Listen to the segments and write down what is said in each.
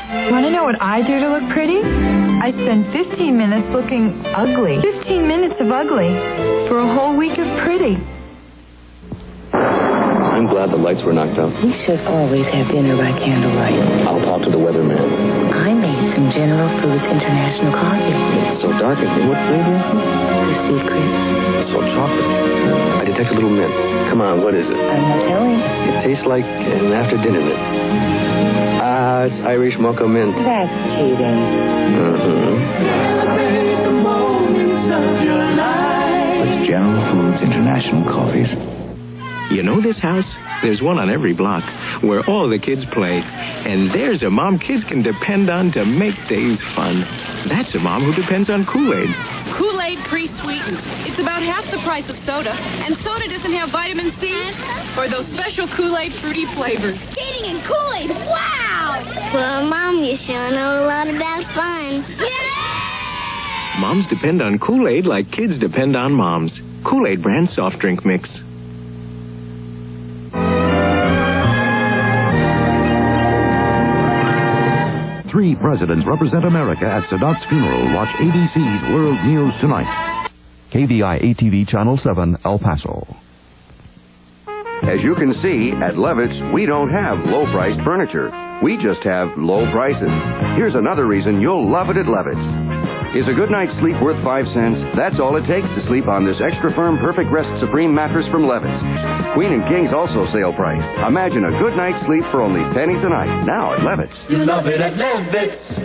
Want to know what I do to look pretty? I spend 15 minutes looking ugly. 15 minutes of ugly for a whole week of pretty. I'm glad the lights were knocked out. We should always have dinner by candlelight. I'll talk to the weatherman. I made some General Foods International coffee. It's so dark in here. What flavor is this? The secret. It's so chocolate. I detect a little mint. Come on, what is it? I'm not telling. It tastes like an after-dinner mint. It's Irish mocha mint. That's cheating. It's General Foods International Coffees. You know this house? There's one on every block where all the kids play. And there's a mom kids can depend on to make days fun. That's a mom who depends on Kool-Aid. Kool-Aid pre-sweetened. It's about half the price of soda. And soda doesn't have vitamin C or those special Kool-Aid fruity flavors. Skating and Kool-Aid, wow! Well, Mom, you sure know a lot about fun. Yeah! Moms depend on Kool-Aid like kids depend on moms. Kool-Aid brand soft drink mix. Three presidents represent America at Sadat's funeral. Watch ABC's World News Tonight. KVI-ATV Channel 7, El Paso. As you can see, at Levitt's, we don't have low-priced furniture. We just have low prices. Here's another reason you'll love it at Levitt's. Is a good night's sleep worth 5 cents? That's all it takes to sleep on this extra firm Perfect Rest Supreme mattress from Levitt's. Queen and King's also sale price. Imagine a good night's sleep for only pennies a night. Now at Levitt's. You love it at Levitt's.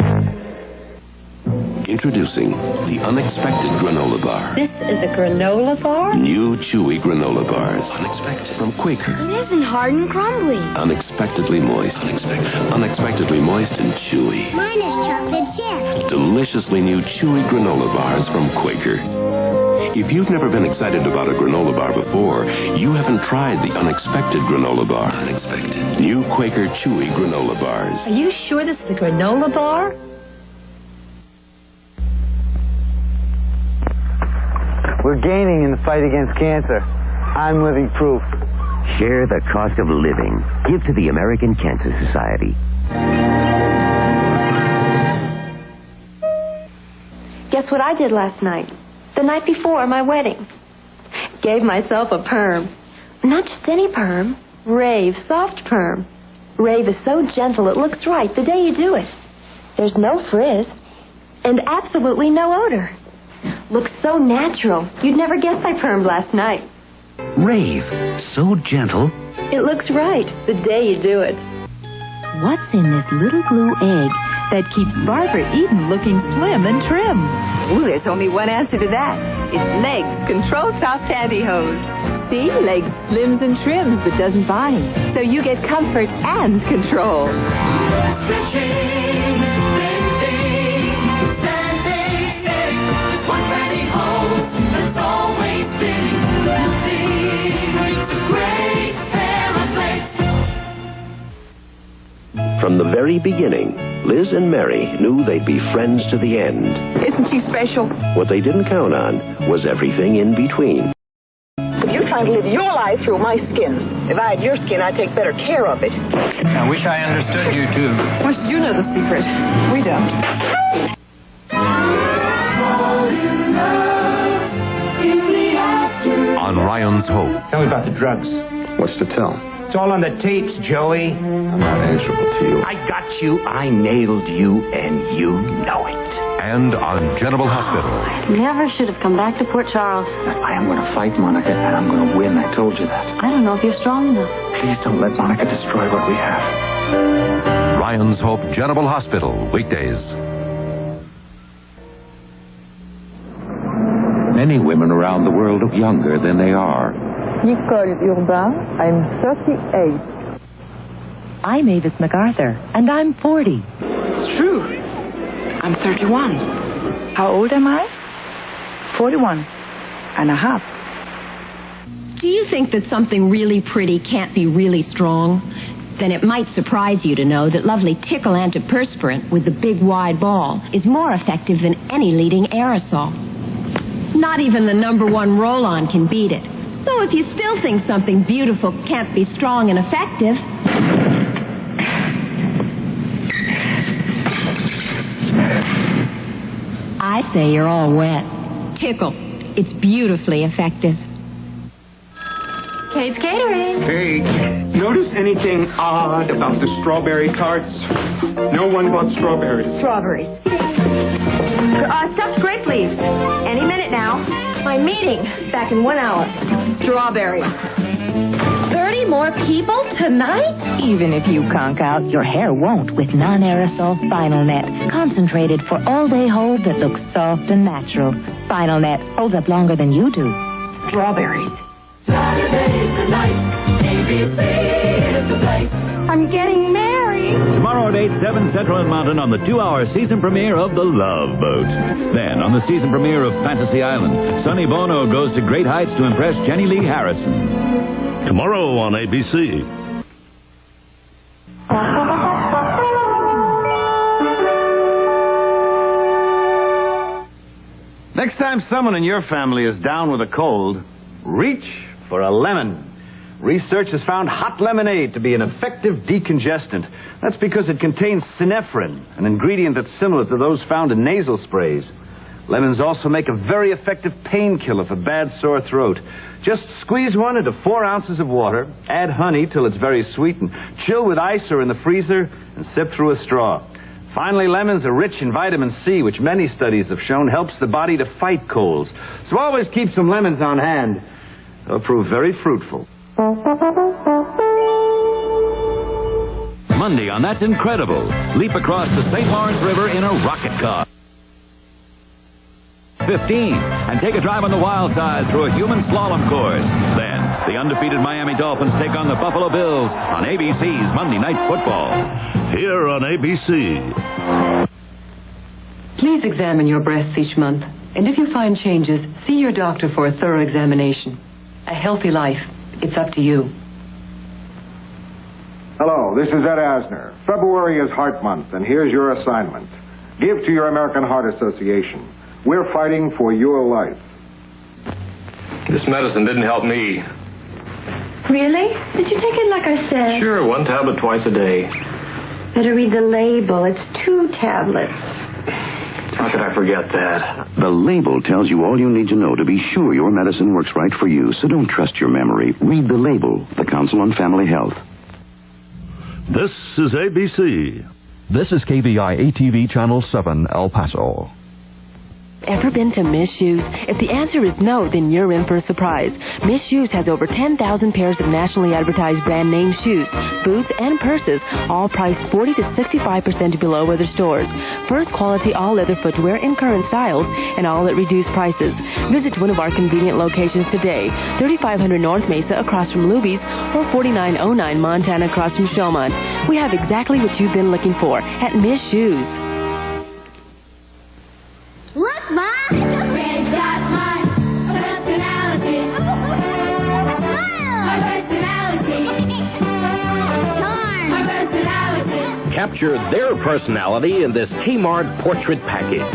Introducing the Unexpected Granola Bar. This is a granola bar? New chewy granola bars. Unexpected. From Quaker. It isn't hard and crumbly. Unexpectedly moist. Unexpectedly moist and chewy. Mine is chocolate chips. Deliciously new chewy granola bars from Quaker. If you've never been excited about a granola bar before, you haven't tried the Unexpected Granola Bar. Unexpected. New Quaker chewy granola bars. Are you sure this is a granola bar? We're gaining in the fight against cancer. I'm living proof. Share the cost of living. Give to the American Cancer Society. Guess what I did last night? The night before my wedding. Gave myself a perm. Not just any perm. Rave soft perm. Rave is so gentle it looks right the day you do it. There's no frizz. And absolutely no odor. Looks so natural. You'd never guess I permed last night. Rave. So gentle. It looks right the day you do it. What's in this little blue egg that keeps Barbara Eden looking slim and trim? Ooh, there's only one answer to that. It's Legs Control Soft Pantyhose. See, Legs slims and trims but doesn't bind. So you get comfort and control. Stretching, bending, standing, there's one pantyhose that's always fitting. It's a great pair of legs. From the very beginning, Liz and Mary knew they'd be friends to the end. Isn't she special? What they didn't count on was everything in between. But you're trying to live your life through my skin. If I had your skin, I'd take better care of it. I wish I understood you, too. Wish you know the secret. We don't. On Ryan's Hope. Tell me about the drugs. What's to tell? It's all on the tapes, Joey. I'm not answerable to you. I got you, I nailed you, and you know it. And on General Hospital. Never should have come back to Port Charles. I am going to fight Monica, and I'm going to win. I told you that. I don't know if you're strong enough. Please don't let Monica destroy what we have. Ryan's Hope General Hospital. Weekdays. Many women around the world look younger than they are. Nicole Urbain, I'm 38. I'm Avis MacArthur, and I'm 40. It's true. I'm 31. How old am I? 41 and a half. Do you think that something really pretty can't be really strong? Then it might surprise you to know that lovely Tickle antiperspirant with the big wide ball is more effective than any leading aerosol. Not even the #1 roll-on can beat it. So if you still think something beautiful can't be strong and effective, I say you're all wet. Tickle. It's beautifully effective. Kate's Catering. Hey, notice anything odd about the strawberry tarts? No one bought strawberries. Strawberries. Stuffed grape leaves. Any minute now. My meeting back in 1 hour. Strawberries. 30 more people tonight? Even if you conk out, your hair won't with non-aerosol Final Net. Concentrated for all-day hold that looks soft and natural. Final Net holds up longer than you do. Strawberries. Saturday's the night. ABC is the place. I'm getting married. Tomorrow at 8, 7 Central and Mountain on the 2-hour season premiere of The Love Boat. Then, on the season premiere of Fantasy Island, Sonny Bono goes to great heights to impress Jenny Lee Harrison. Tomorrow on ABC. Next time someone in your family is down with a cold, reach for a lemon. Research has found hot lemonade to be an effective decongestant. That's because it contains synephrine, an ingredient that's similar to those found in nasal sprays. Lemons also make a very effective painkiller for bad sore throat. Just squeeze 1 into 4 ounces of water, add honey till it's very sweet, and chill with ice or in the freezer, and sip through a straw. Finally, lemons are rich in vitamin C, which many studies have shown helps the body to fight colds. So always keep some lemons on hand. They'll prove very fruitful. Monday on That's Incredible. Leap across the St. Lawrence River in a rocket car. 15, and take a drive on the wild side through a human slalom course. Then, the undefeated Miami Dolphins take on the Buffalo Bills on ABC's Monday Night Football. Here on ABC. Please examine your breasts each month, and if you find changes, see your doctor for a thorough examination. A healthy life, it's up to you. Hello, this is Ed Asner. February is Heart Month, and here's your assignment. Give to your American Heart Association. We're fighting for your life. This medicine didn't help me. Really? Did you take it like I said? Sure, 1 tablet twice a day. Better read the label. It's 2 tablets. How could I forget that? The label tells you all you need to know to be sure your medicine works right for you, so don't trust your memory. Read the label. The Council on Family Health. This is ABC. This is KVI ATV Channel 7, El Paso. Ever been to Miss Shoes? If the answer is no, then you're in for a surprise. Miss Shoes has over 10,000 pairs of nationally advertised brand name shoes, boots, and purses, all priced 40 to 65% below other stores. First quality all leather footwear in current styles, and all at reduced prices. Visit one of our convenient locations today, 3500 North Mesa across from Luby's, or 4909 Montana across from Showmont. We have exactly what you've been looking for at Miss Shoes. Look, Mom! We've got my personality. My personality. Charm. My personality. Capture their personality in this Kmart portrait package.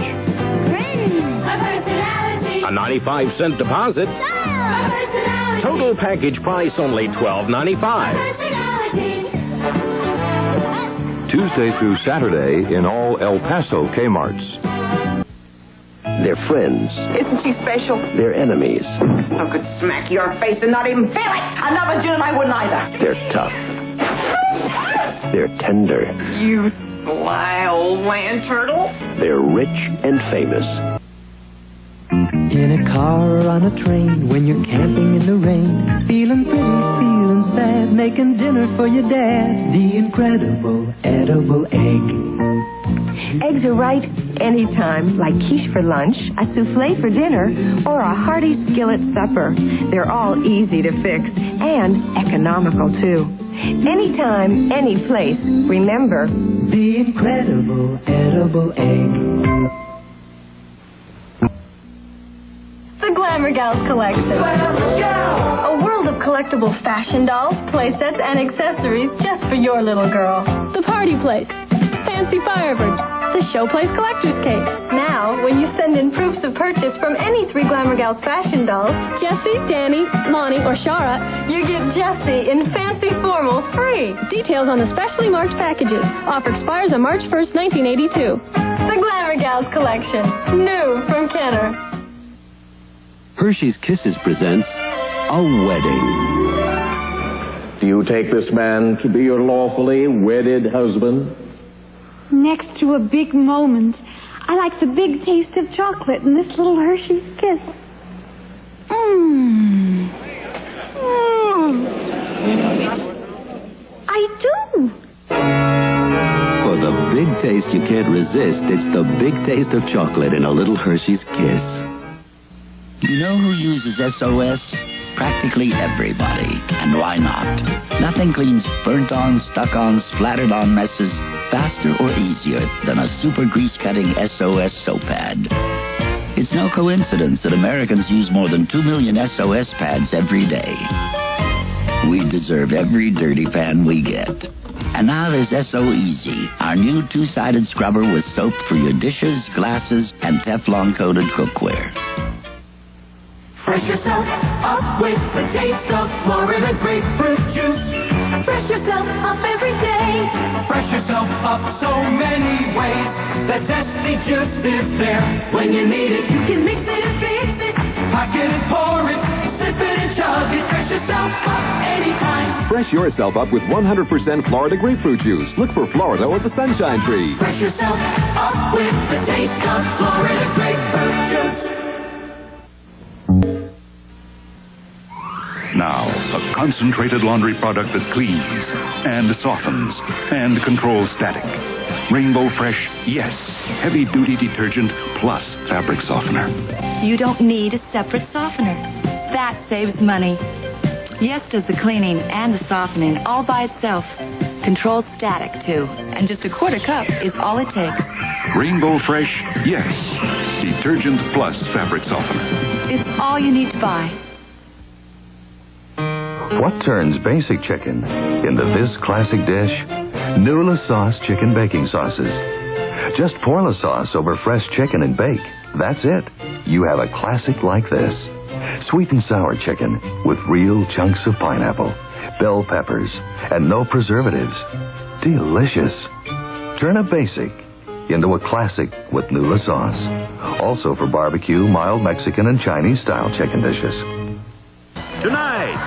My personality. A 95-cent deposit. My personality. Total package price only $12.95. Tuesday through Saturday in all El Paso Kmarts. They're friends. Isn't she special? They're enemies. I could smack your face and not even feel it. Another June I wouldn't either. They're tough. They're tender. You sly old land turtle. They're rich and famous. In a car or on a train, when you're camping in the rain, feeling pretty, feeling sad, making dinner for your dad. The incredible edible egg. Eggs are right anytime, like quiche for lunch, a souffle for dinner, or a hearty skillet supper. They're all easy to fix and economical, too. Anytime, any place, remember, the incredible edible egg. The Glamour Gals Collection. A world of collectible fashion dolls, playsets, and accessories just for your little girl. The party plates. Fancy Firebirds. The Showplace Collector's Cake. Now, when you send in proofs of purchase from any 3 Glamour Gals fashion dolls, Jessie, Danny, Lonnie, or Shara, you get Jessie in Fancy Formal free. Details on the specially marked packages. Offer expires on March 1st, 1982. The Glamour Glamour Gals collection. New from Kenner. Hershey's Kisses presents A Wedding. Do you take this man to be your lawfully wedded husband? Next to a big moment, I like the big taste of chocolate in this little Hershey's Kiss. I do. For the big taste you can't resist, it's the big taste of chocolate in a little Hershey's Kiss. You know who uses SOS? Practically everybody. And why not? Nothing cleans burnt-on, stuck-on, splattered-on messes faster or easier than a super grease-cutting SOS soap pad. It's no coincidence that Americans use more than 2 million SOS pads every day. We deserve every dirty pan we get. And now there's SO Easy, our new two-sided scrubber with soap for your dishes, glasses, and Teflon-coated cookware. Fresh yourself up with the taste of Florida grapefruit juice. Fresh yourself up every day. Fresh yourself up so many ways. That zesty juice is there. When you need it, you can mix it and fix it. Pack it and pour it. Sip it and chug it. Fresh yourself up anytime. Fresh yourself up with 100% Florida grapefruit juice. Look for Florida or the Sunshine Tree. Fresh yourself up with the taste of Florida grapefruit juice. Now, a concentrated laundry product that cleans and softens and controls static. Rainbow Fresh, yes, heavy-duty detergent plus fabric softener. You don't need a separate softener. That saves money. Yes does the cleaning and the softening all by itself. Controls static, too. And just a quarter cup is all it takes. Rainbow Fresh, yes, detergent plus fabric softener. It's all you need to buy. What turns basic chicken into this classic dish? New La Sauce chicken baking sauces. Just pour La Sauce over fresh chicken and bake. That's it. You have a classic like this. Sweet and sour chicken with real chunks of pineapple, bell peppers, and no preservatives. Delicious. Turn a basic into a classic with New La Sauce. Also for barbecue, mild Mexican, and Chinese-style chicken dishes. Tonight,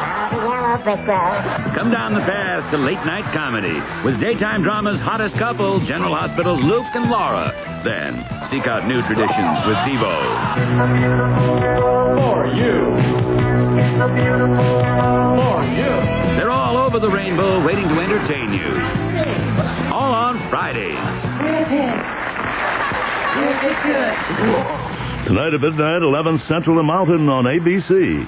come down the path to late-night comedy with daytime drama's hottest couple, General Hospital's Luke and Laura. Then, seek out new traditions with Devo. For you. For you. They're all over the rainbow waiting to entertain you. All on Fridays. Tonight at midnight, 11 Central and Mountain on ABC.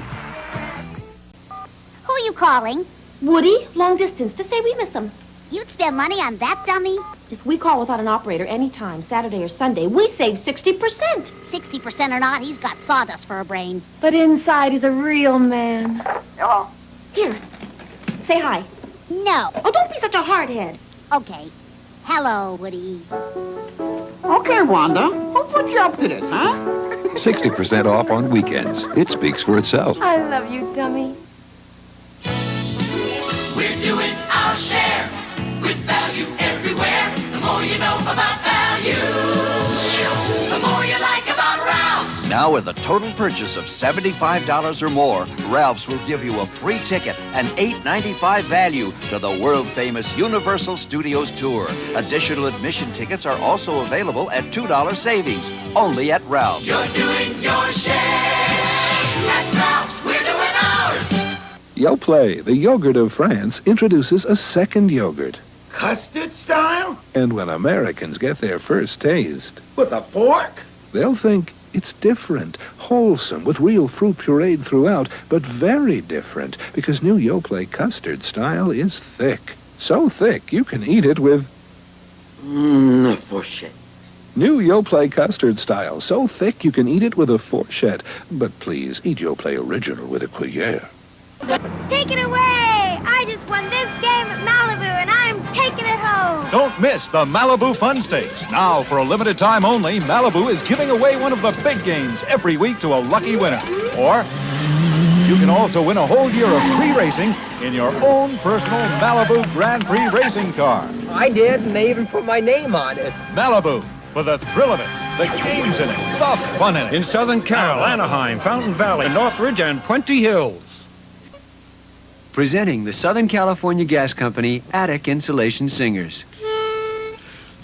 Who are you calling? Woody, long distance, to say we miss him. You'd spend money on that dummy? If we call without an operator anytime, Saturday or Sunday, we save 60%. 60% or not, he's got sawdust for a brain. But inside he's a real man. Hello. Here, say hi. No. Oh, don't be such a hardhead. Okay. Hello, Woody. Okay, Wanda. Who put you up to this, huh? 60% off on weekends. It speaks for itself. I love you, dummy. We're doing our share with value everywhere. The more you know about value, the more you like about Ralph's. Now with a total purchase of $75 or more, Ralph's will give you a free ticket, an $8.95 value to the world-famous Universal Studios Tour. Additional admission tickets are also available at $2 savings, only at Ralph's. You're doing your share. At Ralph's, we're doing ours. Yoplait, the yogurt of France, introduces a second yogurt. Custard style? And when Americans get their first taste, With a fork? they'll think it's different, wholesome, with real fruit pureed throughout, but very different, because new Yoplait custard style is thick. So thick you can eat it with... fourchette. New Yoplait custard style, so thick you can eat it with a fourchette. But please, eat Yoplait original with a Gruyere. Take it away! I just won this game at Malibu, and I'm taking it home. Don't miss the Malibu Fun Stakes. Now, for a limited time only, Malibu is giving away one of the big games every week to a lucky winner. Or you can also win a whole year of free racing in your own personal Malibu Grand Prix racing car. I did, and they even put my name on it. Malibu, for the thrill of it. the games in it, the fun in it. In Southern Cal, Anaheim, Fountain Valley, Northridge, and Puente Hills. Presenting the Southern California Gas Company Attic Insulation Singers.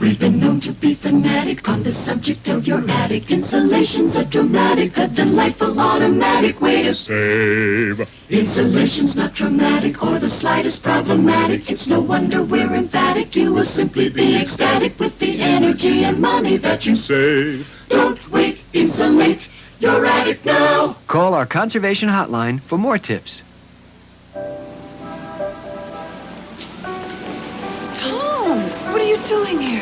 We've been known to be fanatic on the subject of your attic. Insulation's a dramatic, a delightful automatic way to save. Insulation's not dramatic or the slightest problematic. It's no wonder we're emphatic. You will simply be ecstatic with the energy and money that you save. Don't wait, insulate your attic now. Call our conservation hotline for more tips. Tom, what are you doing here?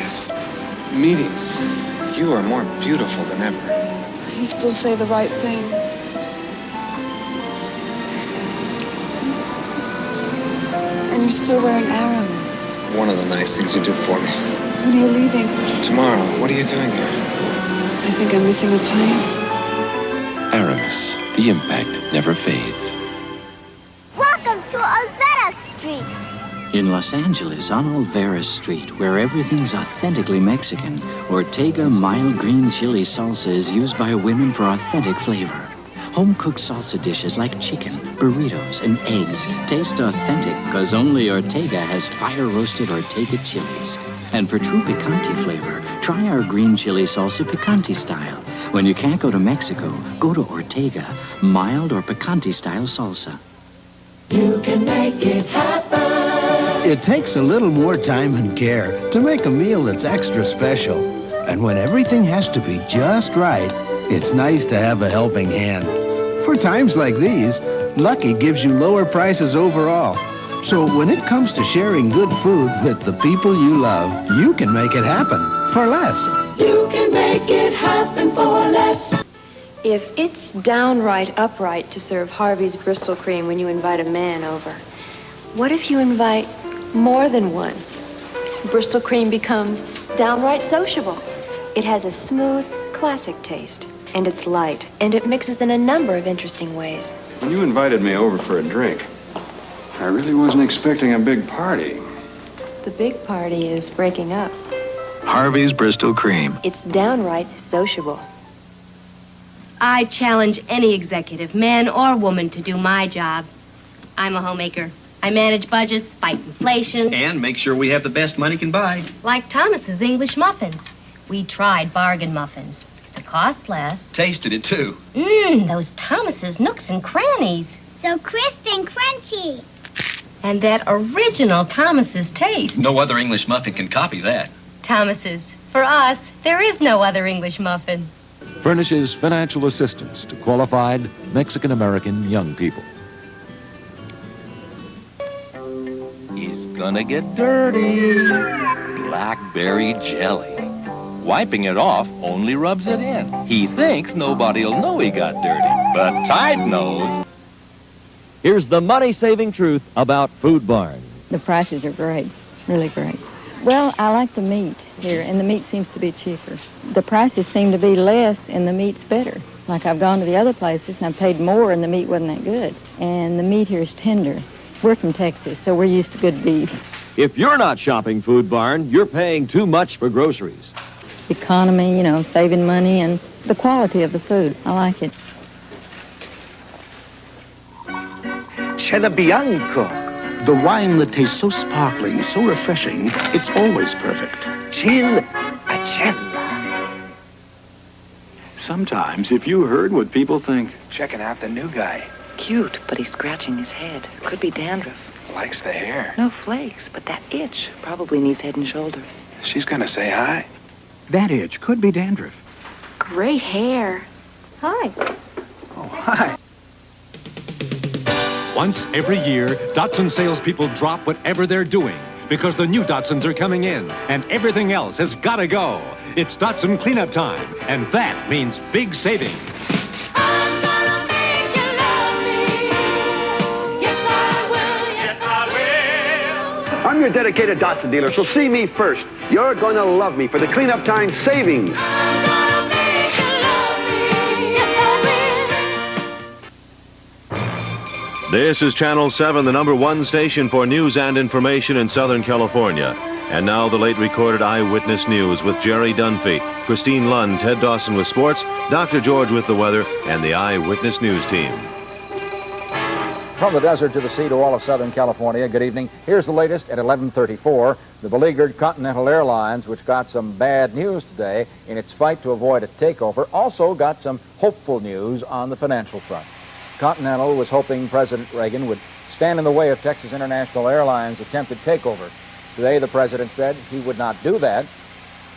Meetings. You are more beautiful than ever. You still say the right thing. And you're still wearing Aramis. One of the nice things you did for me. When are you leaving? Tomorrow. What are you doing here? I think I'm missing a plane. Aramis. The impact never fades. Welcome to Olvera Street. In Los Angeles, on Olvera Street, where everything's authentically Mexican, Ortega mild green chili salsa is used by women for authentic flavor. Home-cooked salsa dishes like chicken, burritos, and eggs taste authentic because only Ortega has fire-roasted Ortega chilies. And for true picante flavor, try our green chili salsa picante style. When you can't go to Mexico, go to Ortega, mild or picante style salsa. You can make it happen. It takes a little more time and care to make a meal that's extra special. And when everything has to be just right, it's nice to have a helping hand. For times like these, Lucky gives you lower prices overall. So when it comes to sharing good food with the people you love, you can make it happen for less. You can make it happen for less. If it's downright upright to serve Harvey's Bristol cream when you invite a man over, what if you invite more than one? Bristol cream becomes downright sociable. It has a smooth, classic taste, and it's light, and it mixes in a number of interesting ways. When you invited me over for a drink, I really wasn't expecting a big party. The big party is breaking up. Harvey's Bristol Cream. It's downright sociable. I challenge any executive, man or woman, to do my job. I'm a homemaker. I manage budgets, fight inflation. And make sure we have the best money can buy. Like Thomas's English muffins. We tried bargain muffins. They cost less. Tasted it, too. Those Thomas's nooks and crannies. So crisp and crunchy. And that original Thomas's taste. No other English muffin can copy that. Thomas's. For us, there is no other English muffin. Furnishes financial assistance to qualified Mexican-American young people. He's gonna get dirty. Blackberry jelly. Wiping it off only rubs it in. He thinks nobody'll know he got dirty, but Tide knows. Here's the money-saving truth about Food Barn. The prices are great, really great. Well, I like the meat here, and the meat seems to be cheaper. The prices seem to be less, and the meat's better. Like I've gone to the other places, and I've paid more, and the meat wasn't that good. And the meat here is tender. We're from Texas, so we're used to good beef. If you're not shopping Food Barn, you're paying too much for groceries. Economy, saving money, and the quality of the food. I like it. Cella Bianco. The wine that tastes so sparkling, so refreshing, it's always perfect. Chill a Cella. Sometimes, if you heard what people think, checking out the new guy. Cute, but he's scratching his head. Could be dandruff. Likes the hair. No flakes, but that itch probably needs Head and Shoulders. She's gonna say hi. That itch could be dandruff. Great hair. Hi. Oh, hi. Once every year, Datsun salespeople drop whatever they're doing because the new Datsuns are coming in and everything else has got to go. It's Datsun cleanup time, and that means big savings. I'm your dedicated Datsun dealer, so see me first. You're going to love me for the cleanup time savings. This is Channel 7, the #1 station for news and information in Southern California. And now the late recorded Eyewitness News with Jerry Dunphy, Christine Lund, Ted Dawson with sports, Dr. George with the weather, and the Eyewitness News team. From the desert to the sea to all of Southern California, good evening. Here's the latest at 11:34. The beleaguered Continental Airlines, which got some bad news today in its fight to avoid a takeover, also got some hopeful news on the financial front. Continental was hoping President Reagan would stand in the way of Texas International Airlines' attempted takeover. Today, the president said he would not do that.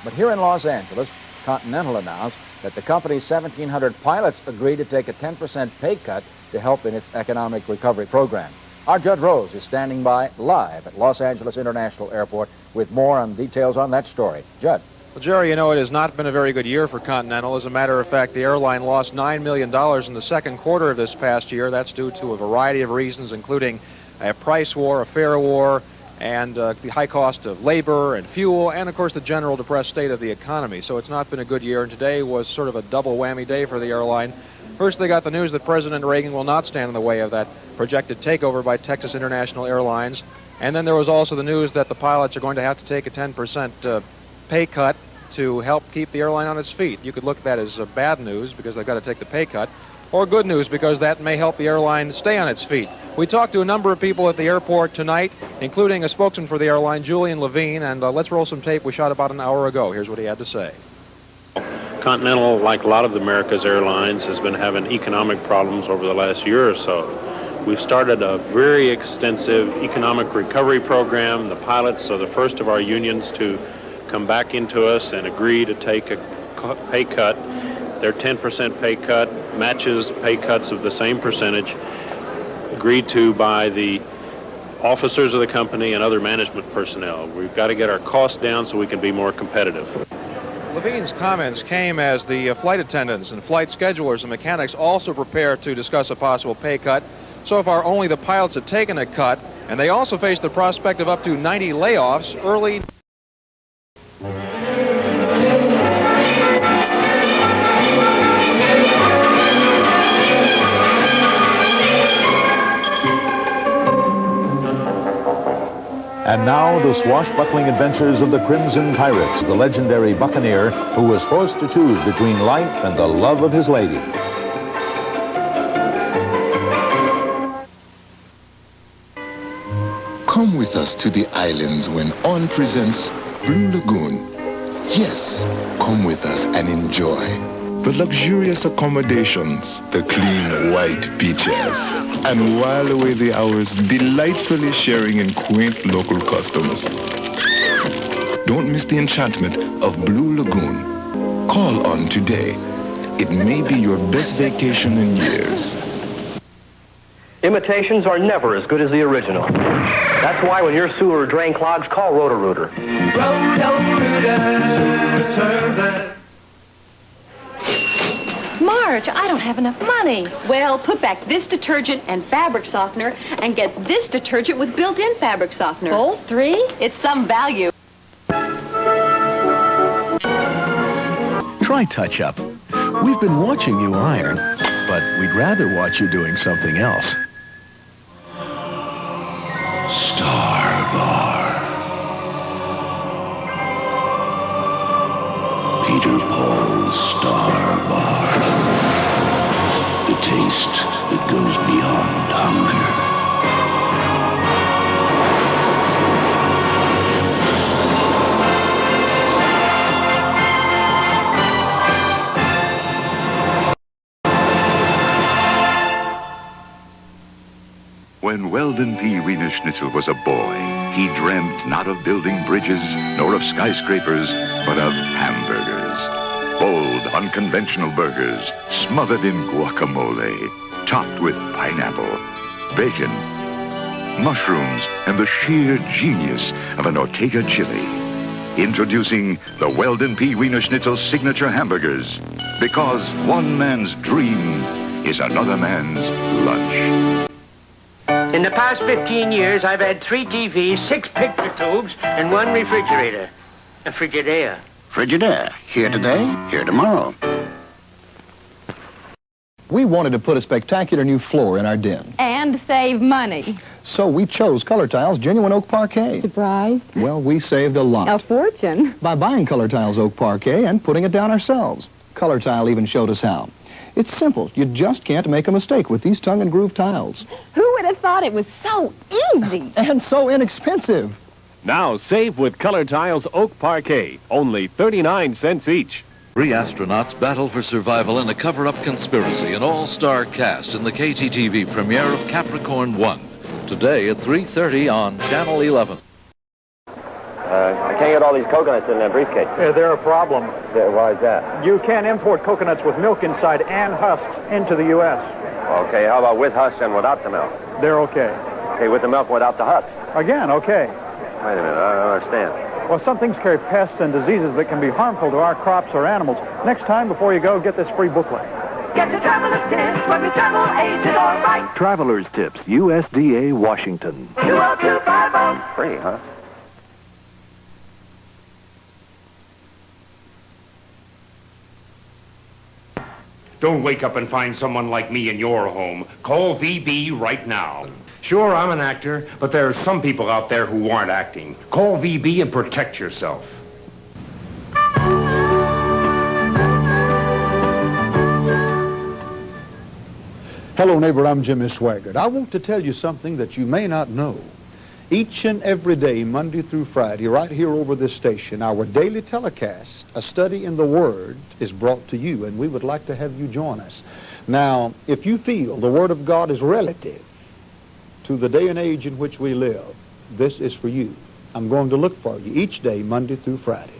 But here in Los Angeles, Continental announced that the company's 1,700 pilots agreed to take a 10% pay cut to help in its economic recovery program. Our Judd Rose is standing by live at Los Angeles International Airport with more on details on that story. Judd. Well, Jerry, you know, it has not been a very good year for Continental. As a matter of fact, the airline lost $9 million in the second quarter of this past year. That's due to a variety of reasons, including a price war, a fare war, and the high cost of labor and fuel, and of course the general depressed state of the economy. So it's not been a good year, and today was sort of a double whammy day for the airline. First, they got the news that President Reagan will not stand in the way of that projected takeover by Texas International Airlines. And then there was also the news that the pilots are going to have to take a 10% pay cut to help keep the airline on its feet. You could look at that as bad news because they've got to take the pay cut, or good news because that may help the airline stay on its feet. We talked to a number of people at the airport tonight, including a spokesman for the airline, Julian Levine, and let's roll some tape we shot about an hour ago. Here's what he had to say. Continental, like a lot of America's airlines, has been having economic problems over the last year or so. We've started a very extensive economic recovery program. The pilots are the first of our unions to come back into us and agree to take a pay cut. Their 10% pay cut matches pay cuts of the same percentage agreed to by the officers of the company and other management personnel. We've got to get our costs down so we can be more competitive. Levine's comments came as the flight attendants and flight schedulers and mechanics also prepare to discuss a possible pay cut. So far, only the pilots have taken a cut, and they also face the prospect of up to 90 layoffs early. And now, the swashbuckling adventures of the Crimson Pirates, the legendary buccaneer who was forced to choose between life and the love of his lady. Come with us to the islands when On presents Blue Lagoon. Yes, come with us and enjoy the luxurious accommodations, the clean white beaches, and while away the hours delightfully sharing in quaint local customs. Don't miss the enchantment of Blue Lagoon. Call On today. It may be your best vacation in years. Imitations are never as good as the original. That's why when your sewer drain clogs, call Roto-Rooter. Roto-Rooter, serve it. Marge, I don't have enough money. Well, put back this detergent and fabric softener and get this detergent with built-in fabric softener. Both 3? It's some value. Try touch-up. We've been watching you iron, but we'd rather watch you doing something else. Star-Bar. Peter Paul's Star-Bar. The taste that goes beyond hunger. When Weldon P. Wiener Schnitzel was a boy, he dreamt not of building bridges nor of skyscrapers, but of hamburgers. Bold, unconventional burgers smothered in guacamole, topped with pineapple, bacon, mushrooms, and the sheer genius of an Ortega chili. Introducing the Weldon P. Wiener Schnitzel signature hamburgers, because one man's dream is another man's lunch. In the past 15 years, I've had 3 TVs, 6 picture tubes, and 1 refrigerator. A Frigidaire. Frigidaire. Here today, here tomorrow. We wanted to put a spectacular new floor in our den. And save money. So we chose Color Tiles Genuine Oak Parquet. Surprised? Well, we saved a lot. A fortune. By buying Color Tiles Oak Parquet and putting it down ourselves. Color Tile even showed us how. It's simple. You just can't make a mistake with these tongue and groove tiles. Who would have thought it was so easy? And so inexpensive. Now save with Color Tiles Oak Parquet. Only 39 cents each. 3 astronauts battle for survival in a cover-up conspiracy. An all-star cast in the KTTV premiere of Capricorn 1. Today at 3:30 on Channel 11. I can't get all these coconuts in that briefcase. Yeah, they're a problem. Why is that? You can't import coconuts with milk inside and husks into the U.S. Okay, how about with husks and without the milk? They're okay. Okay, with the milk and without the husks? Again, okay. Wait a minute, I don't understand. Well, some things carry pests and diseases that can be harmful to our crops or animals. Next time, before you go, get this free booklet. Get the Traveler's Tips when we travel, ain't it all right? Traveler's Tips, USDA, Washington. 20250. Free, huh? Don't wake up and find someone like me in your home. Call VB right now. Sure, I'm an actor, but there are some people out there who aren't acting. Call VB and protect yourself. Hello, neighbor, I'm Jimmy Swaggart. I want to tell you something that you may not know. Each and every day, Monday through Friday, right here over this station, our daily telecast, A Study in the Word, is brought to you, and we would like to have you join us. Now, if you feel the Word of God is relative to the day and age in which we live, this is for you. I'm going to look for you each day, Monday through Friday.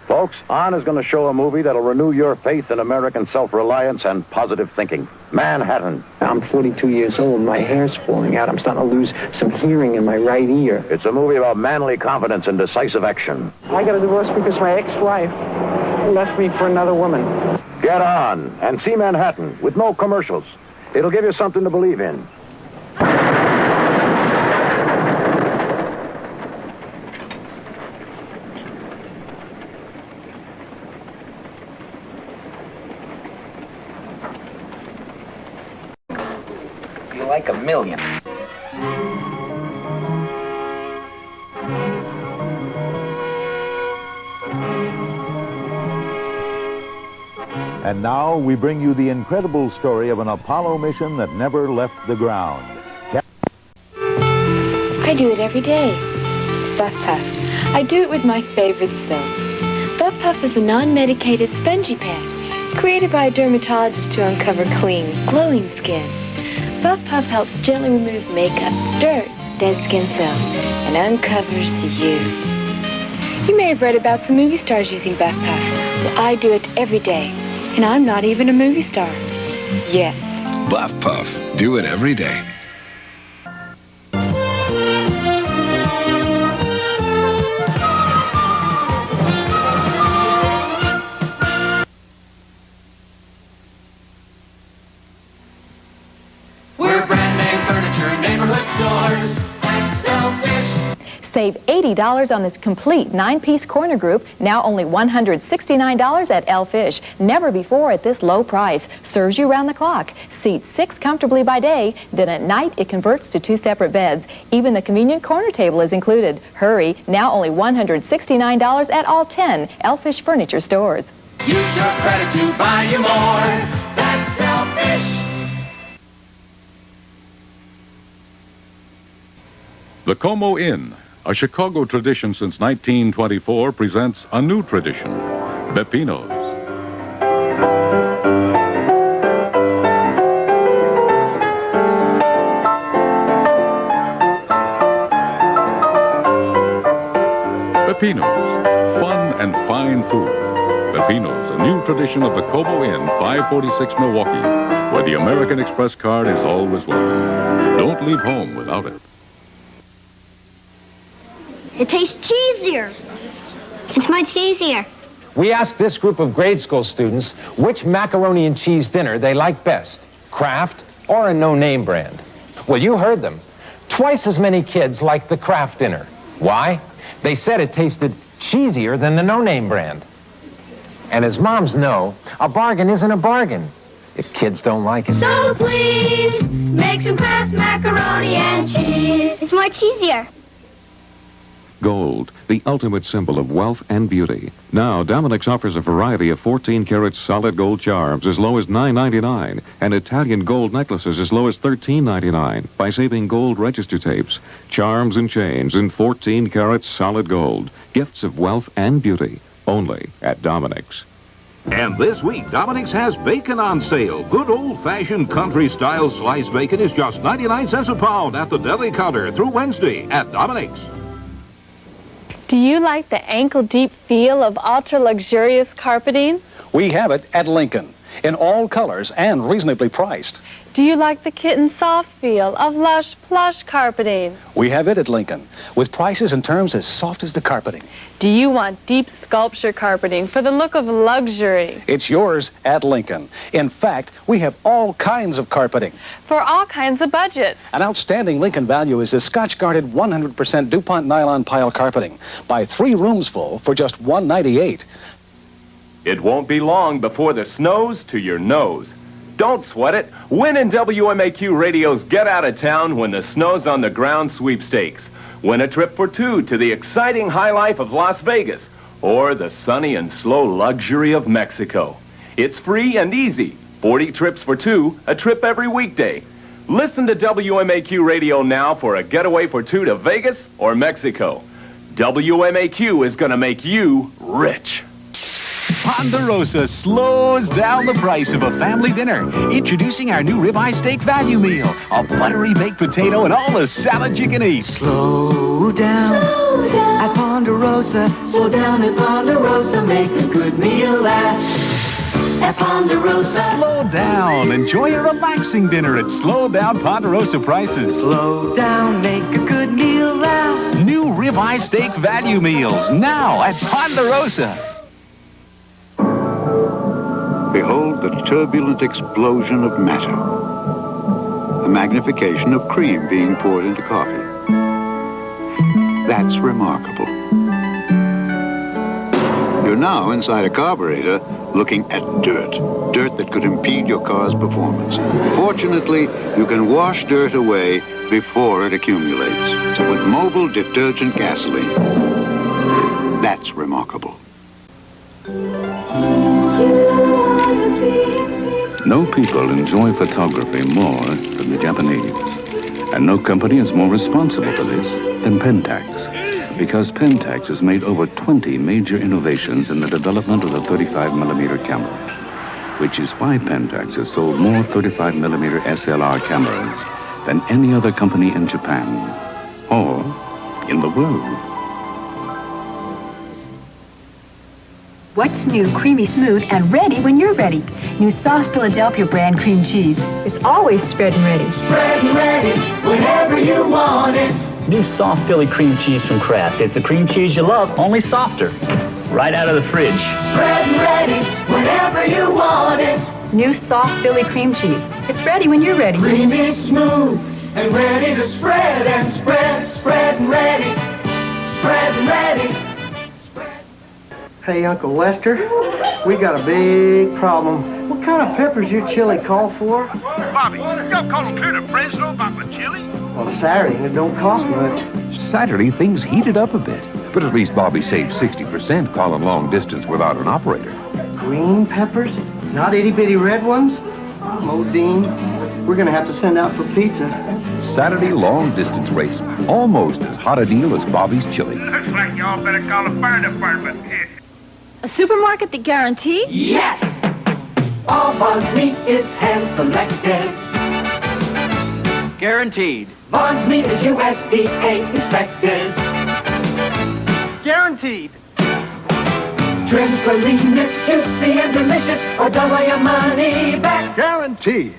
Folks, On is going to show a movie that'll renew your faith in American self-reliance and positive thinking. Manhattan. I'm 42 years old. My hair's falling out. I'm starting to lose some hearing in my right ear. It's a movie about manly confidence and decisive action. I got a divorce because my ex-wife left me for another woman. Get On and see Manhattan with no commercials. It'll give you something to believe in. Like a million. And now we bring you the incredible story of an Apollo mission that never left the ground. I do it every day. Buff Puff. I do it with my favorite soap. Buff Puff is a non-medicated spongy pad created by a dermatologist to uncover clean, glowing skin. Buff Puff helps gently remove makeup, dirt, dead skin cells, and uncovers you. You may have read about some movie stars using Buff Puff. Well, I do it every day, and I'm not even a movie star. Yet. Buff Puff. Do it every day. Save $80 on this complete 9-piece corner group, now only $169 at El Fish. Never before at this low price. Serves you round the clock. Seats 6 comfortably by day, then at night it converts to 2 separate beds. Even the convenient corner table is included. Hurry, now only $169 at all 10 El Fish Furniture stores. Use your credit to buy you more. That's El Fish. The Como Inn, a Chicago tradition since 1924, presents a new tradition, Beppino's. Beppino's, fun and fine food. Beppino's, a new tradition of the Como Inn, 546 Milwaukee, where the American Express card is always welcome. Don't leave home without it. It tastes cheesier. It's much easier. We asked this group of grade school students which macaroni and cheese dinner they like best, Kraft or a no-name brand. Well, you heard them. Twice as many kids like the Kraft dinner. Why? They said it tasted cheesier than the no-name brand. And as moms know, a bargain isn't a bargain if kids don't like it. So please, make some Kraft macaroni and cheese. It's much easier. Gold, the ultimate symbol of wealth and beauty. Now, Dominick's offers a variety of 14-karat solid gold charms as low as $9.99 and Italian gold necklaces as low as $13.99 by saving gold register tapes, charms and chains in 14-karat solid gold. Gifts of wealth and beauty, only at Dominick's. And this week, Dominick's has bacon on sale. Good old-fashioned country-style sliced bacon is just 99 cents a pound at the deli counter through Wednesday at Dominick's. Do you like the ankle-deep feel of ultra-luxurious carpeting? We have it at Lincoln, in all colors and reasonably priced. Do you like the kitten soft feel of lush plush carpeting? We have it at Lincoln, with prices and terms as soft as the carpeting. Do you want deep sculpture carpeting for the look of luxury? It's yours at Lincoln. In fact, we have all kinds of carpeting. For all kinds of budgets. An outstanding Lincoln value is the Scotch-guarded 100% DuPont nylon pile carpeting. Buy 3 rooms full for just $198. It won't be long before the snow's to your nose. Don't sweat it. Win in WMAQ Radio's Get Out of Town When the Snow's on the Ground sweepstakes. Win a trip for 2 to the exciting high life of Las Vegas or the sunny and slow luxury of Mexico. It's free and easy. 40 trips for 2, a trip every weekday. Listen to WMAQ Radio now for a getaway for 2 to Vegas or Mexico. WMAQ is going to make you rich. Ponderosa slows down the price of a family dinner. Introducing our new ribeye steak value meal. A buttery baked potato and all the salad you can eat. Slow down at Ponderosa. Slow down at Ponderosa. Make a good meal last at Ponderosa. Slow down. Enjoy a relaxing dinner at Slow Down Ponderosa prices. Slow down. Make a good meal last. New ribeye steak value meals now at Ponderosa. Behold the turbulent explosion of matter. A magnification of cream being poured into coffee. That's remarkable. You're now inside a carburetor looking at dirt. Dirt that could impede your car's performance. Fortunately, you can wash dirt away before it accumulates. With mobile detergent gasoline. That's remarkable. No people enjoy photography more than the Japanese. And no company is more responsible for this than Pentax. Because Pentax has made over 20 major innovations in the development of the 35mm camera. Which is why Pentax has sold more 35mm SLR cameras than any other company in Japan or in the world. What's new, creamy smooth, and ready when you're ready? New soft Philadelphia brand cream cheese. It's always spread and ready. Spread and ready whenever you want it. New soft Philly cream cheese from Kraft. It's the cream cheese you love, only softer. Right out of the fridge. Spread and ready whenever you want it. New soft Philly cream cheese. It's ready when you're ready. Creamy smooth and ready to spread and spread. Spread and ready. Spread and ready. Hey, Uncle Lester, we got a big problem. What kind of peppers your chili call for? Bobby, don't call them clear to Fresno about my chili. Well, Saturday, it don't cost much. Saturday, things heated up a bit. But at least Bobby saved 60% calling long distance without an operator. Green peppers? Not itty-bitty red ones? Modine, we're going to have to send out for pizza. Saturday long distance race. Almost as hot a deal as Bobby's chili. Looks like y'all better call the fire department. A supermarket that guarantees? Yes! All Bonds meat is hand-selected. Guaranteed. Bonds meat is USDA inspected. Guaranteed. Trimmed for leanness, juicy and delicious, or double your money back. Guaranteed.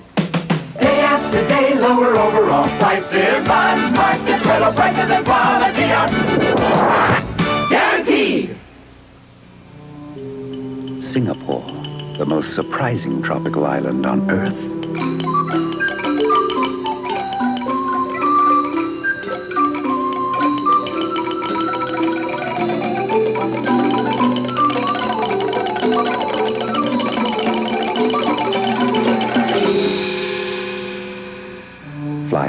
Day after day, lower overall prices. Bonds markets, where low prices and quality are guaranteed. Singapore, the most surprising tropical island on Earth.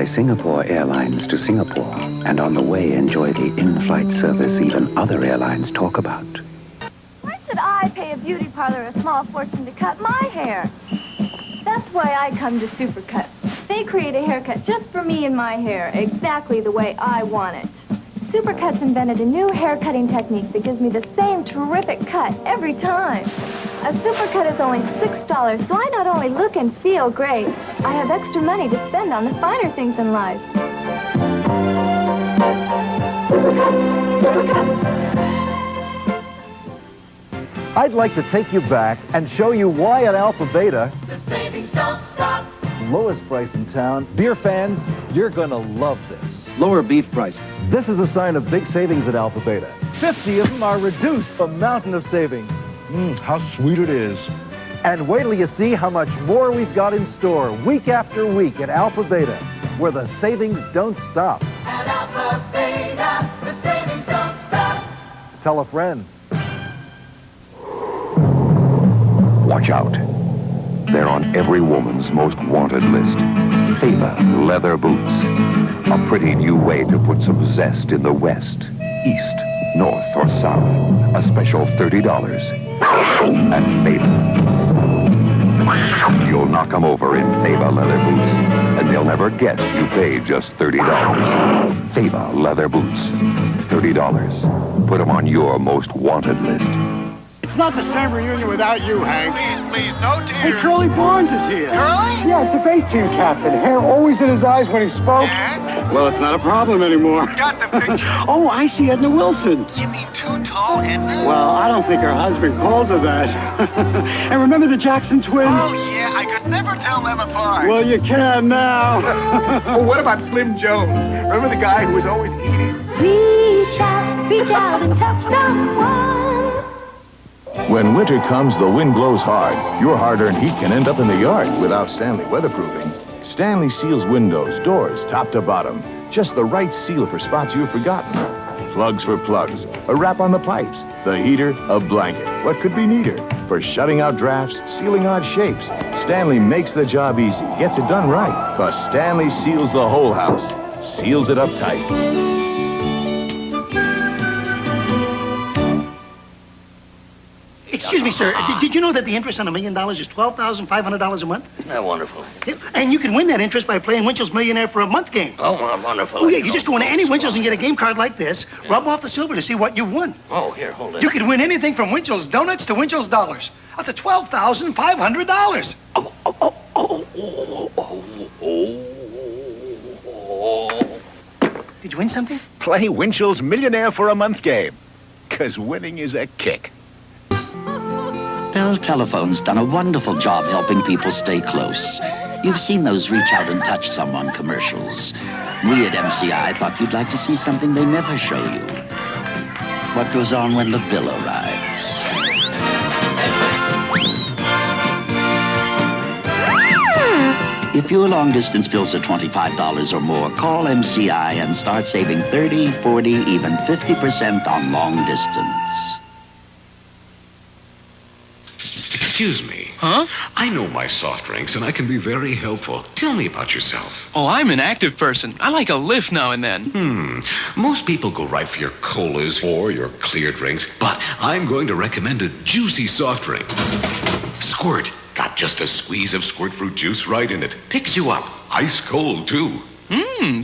Fly Singapore Airlines to Singapore, and on the way enjoy the in-flight service even other airlines talk about. Why should I pay a beauty parlor a small fortune to cut my hair? That's why I come to Supercuts. They create a haircut just for me and my hair, exactly the way I want it. Supercuts invented a new hair cutting technique that gives me the same terrific cut every time. A supercut is only $6, so I not only look and feel great, I have extra money to spend on the finer things in life. Supercuts, Supercuts. I'd like to take you back and show you why at Alpha Beta, The savings don't stop. lowest price in town. Beer fans, you're gonna love this. Lower beef prices. This is a sign of big savings at Alpha Beta. 50 of them are reduced, a mountain of savings. How sweet it is. And wait till you see how much more we've got in store week after week at Alpha Beta, where the savings don't stop. At Alpha Beta, the savings don't stop. Tell a friend. Watch out. They're on every woman's most wanted list. Fava leather boots. A pretty new way to put some zest in the West, East, North, or South. A special $30. And Fava. You'll knock them over in Fava leather boots, and they'll never guess you paid just $30. Fava leather boots. $30. Put them on your most wanted list. It's not the same reunion without you, Hank. Please, no tears. Hey, Curly Barnes is here. Curly? Yeah, debate team captain. Hair always in his eyes when he spoke. Yeah? Well, it's not a problem anymore. Got the picture. Oh, I see Edna Wilson. You mean too tall, Edna? Well, I don't think her husband calls her that. And remember the Jackson twins? Oh, yeah, I could never tell them apart. Well, you can now. Oh, what about Slim Jones? Remember the guy who was always eating? Reach out and touch someone. When winter comes, the wind blows hard. Your hard-earned heat can end up in the yard without Stanley weatherproofing. Stanley seals windows, doors, top to bottom. Just the right seal for spots you've forgotten. Plugs for plugs. A wrap on the pipes. The heater, a blanket. What could be neater? For shutting out drafts, sealing odd shapes. Stanley makes the job easy, gets it done right. 'Cause Stanley seals the whole house. Seals it up tight. Excuse me, sir. Did you know that the interest on $1 million is $12,500 a month? Isn't that wonderful? And you can win that interest by playing Winchell's Millionaire for a month game. Oh, wonderful. Oh, yeah, you just go into any Winchell's and get a game card like this, rub off the silver to see what you've won. Oh, here, hold it. You can win anything from Winchell's Donuts to Winchell's Dollars. Up to $12,500. Did you win something? Play Winchell's Millionaire for a Month game. 'Cause winning is a kick. Bell Telephone's done a wonderful job helping people stay close. You've seen those reach out and touch someone commercials. We at MCI thought you'd like to see something they never show you. What goes on when the bill arrives. If your long-distance bills are $25 or more, call MCI and start saving 30, 40, even 50% on long distance. Excuse me. Huh? I know my soft drinks, and I can be very helpful. Tell me about yourself. Oh, I'm an active person. I like a lift now and then. Most people go right for your colas or your clear drinks, but I'm going to recommend a juicy soft drink. Squirt. Got just a squeeze of squirt fruit juice right in it. Picks you up. Ice cold, too.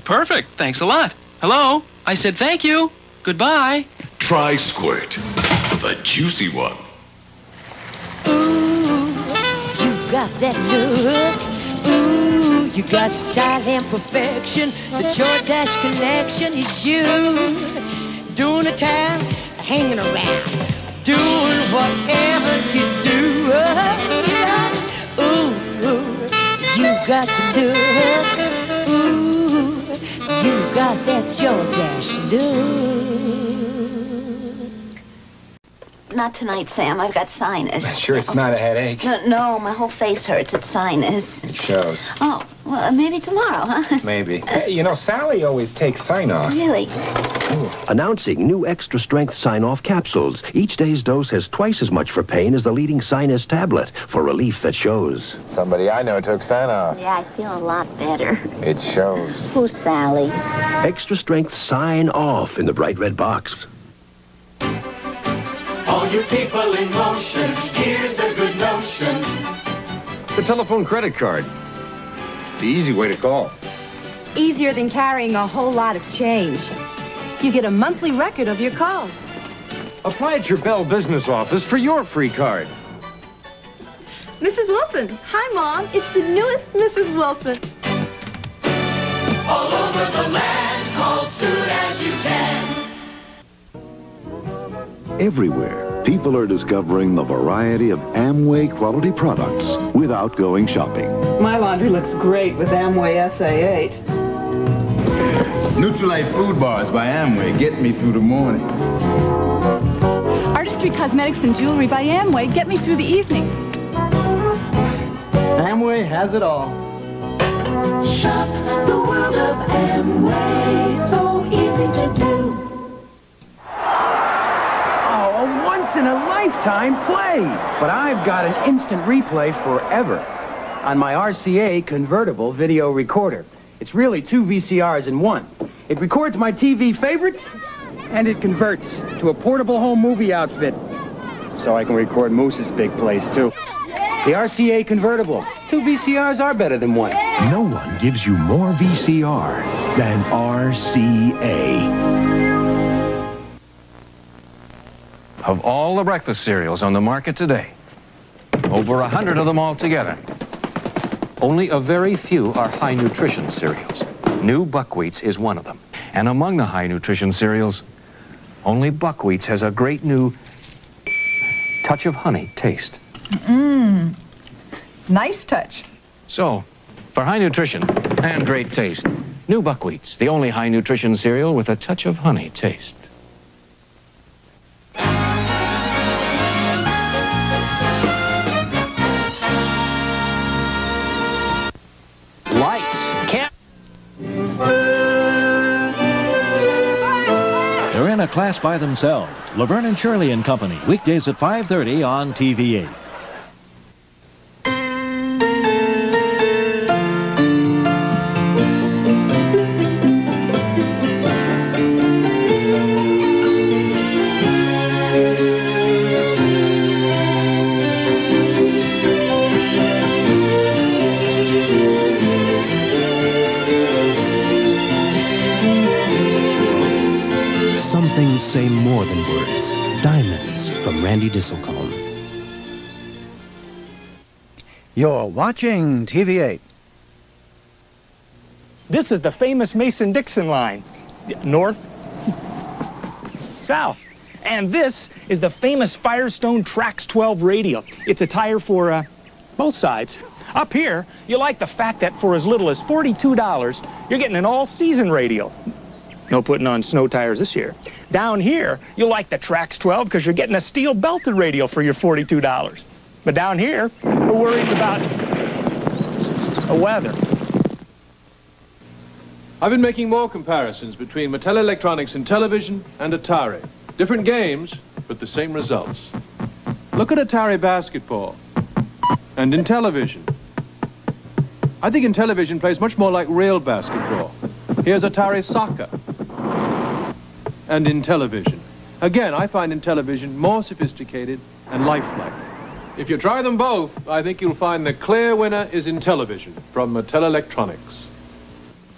Perfect. Thanks a lot. Hello? I said thank you. Goodbye. Try Squirt. The juicy one. You got that look. Ooh, you got style and perfection. The Jordache collection is you. Doing the town, hanging around, doing whatever you do. Ooh, you got the look. Ooh, you got that Jordache look. not tonight, Sam. I've got sinus. Sure it's not a headache? No, my whole face hurts. It's sinus. It shows. Oh, well, maybe tomorrow, huh? Maybe. You know, Sally always takes Sign-Off. Really? Announcing new extra-strength Sign-Off capsules. Each day's dose has twice as much for pain as the leading sinus tablet for relief that shows. Somebody I know took Sign-Off. Yeah, I feel a lot better. It shows. Who's Sally? Extra-strength Sign-Off in the bright red box. All you people in motion, here's a good notion. The telephone credit card. The easy way to call. Easier than carrying a whole lot of change. You get a monthly record of your calls. Apply at your Bell Business office for your free card. Mrs. Wilson. Hi, Mom. It's the newest Mrs. Wilson. All over the land, call soon as you can. Everywhere, people are discovering the variety of Amway quality products without going shopping. My laundry looks great with Amway SA8. Nutrilite food bars by Amway get me through the morning. Artistry Cosmetics and Jewelry by Amway get me through the evening. Amway has it all. Shop the world of Amway, so easy to do. Oh, a once-in-a-lifetime play! But I've got an instant replay forever on my RCA convertible video recorder. It's really 2 VCRs in one. It records my TV favorites, and it converts to a portable home movie outfit. So I can record Moose's big plays, too. The RCA convertible. 2 VCRs are better than one. No one gives you more VCR than RCA. Of all the breakfast cereals on the market today, over 100 of them altogether, only a very few are high-nutrition cereals. New Buckwheats is one of them. And among the high-nutrition cereals, only Buckwheats has a great new touch of honey taste. Mmm. Nice touch. So, for high nutrition and great taste, New Buckwheats, the only high-nutrition cereal with a touch of honey taste. They're in a class by themselves. Laverne and Shirley and Company, weekdays at 5:30 on TVA. Things say more than words. Diamonds from Randy Disselcombe. You're watching TV8. This is the famous Mason-Dixon line. North, south. And this is the famous Firestone Trax 12 radial. It's a tire for both sides. Up here, you like the fact that for as little as $42, you're getting an all-season radial. No putting on snow tires this year. Down here, you'll like the Trax 12 because you're getting a steel belted radial for your $42. But down here, who worries about the weather? I've been making more comparisons between Mattel Electronics in television and Atari. Different games, but the same results. Look at Atari basketball. And in television. I think in television plays much more like real basketball. Here's Atari soccer. And in television. Again, I find in television more sophisticated and lifelike. If you try them both, I think you'll find the clear winner is in television from Mattel Electronics.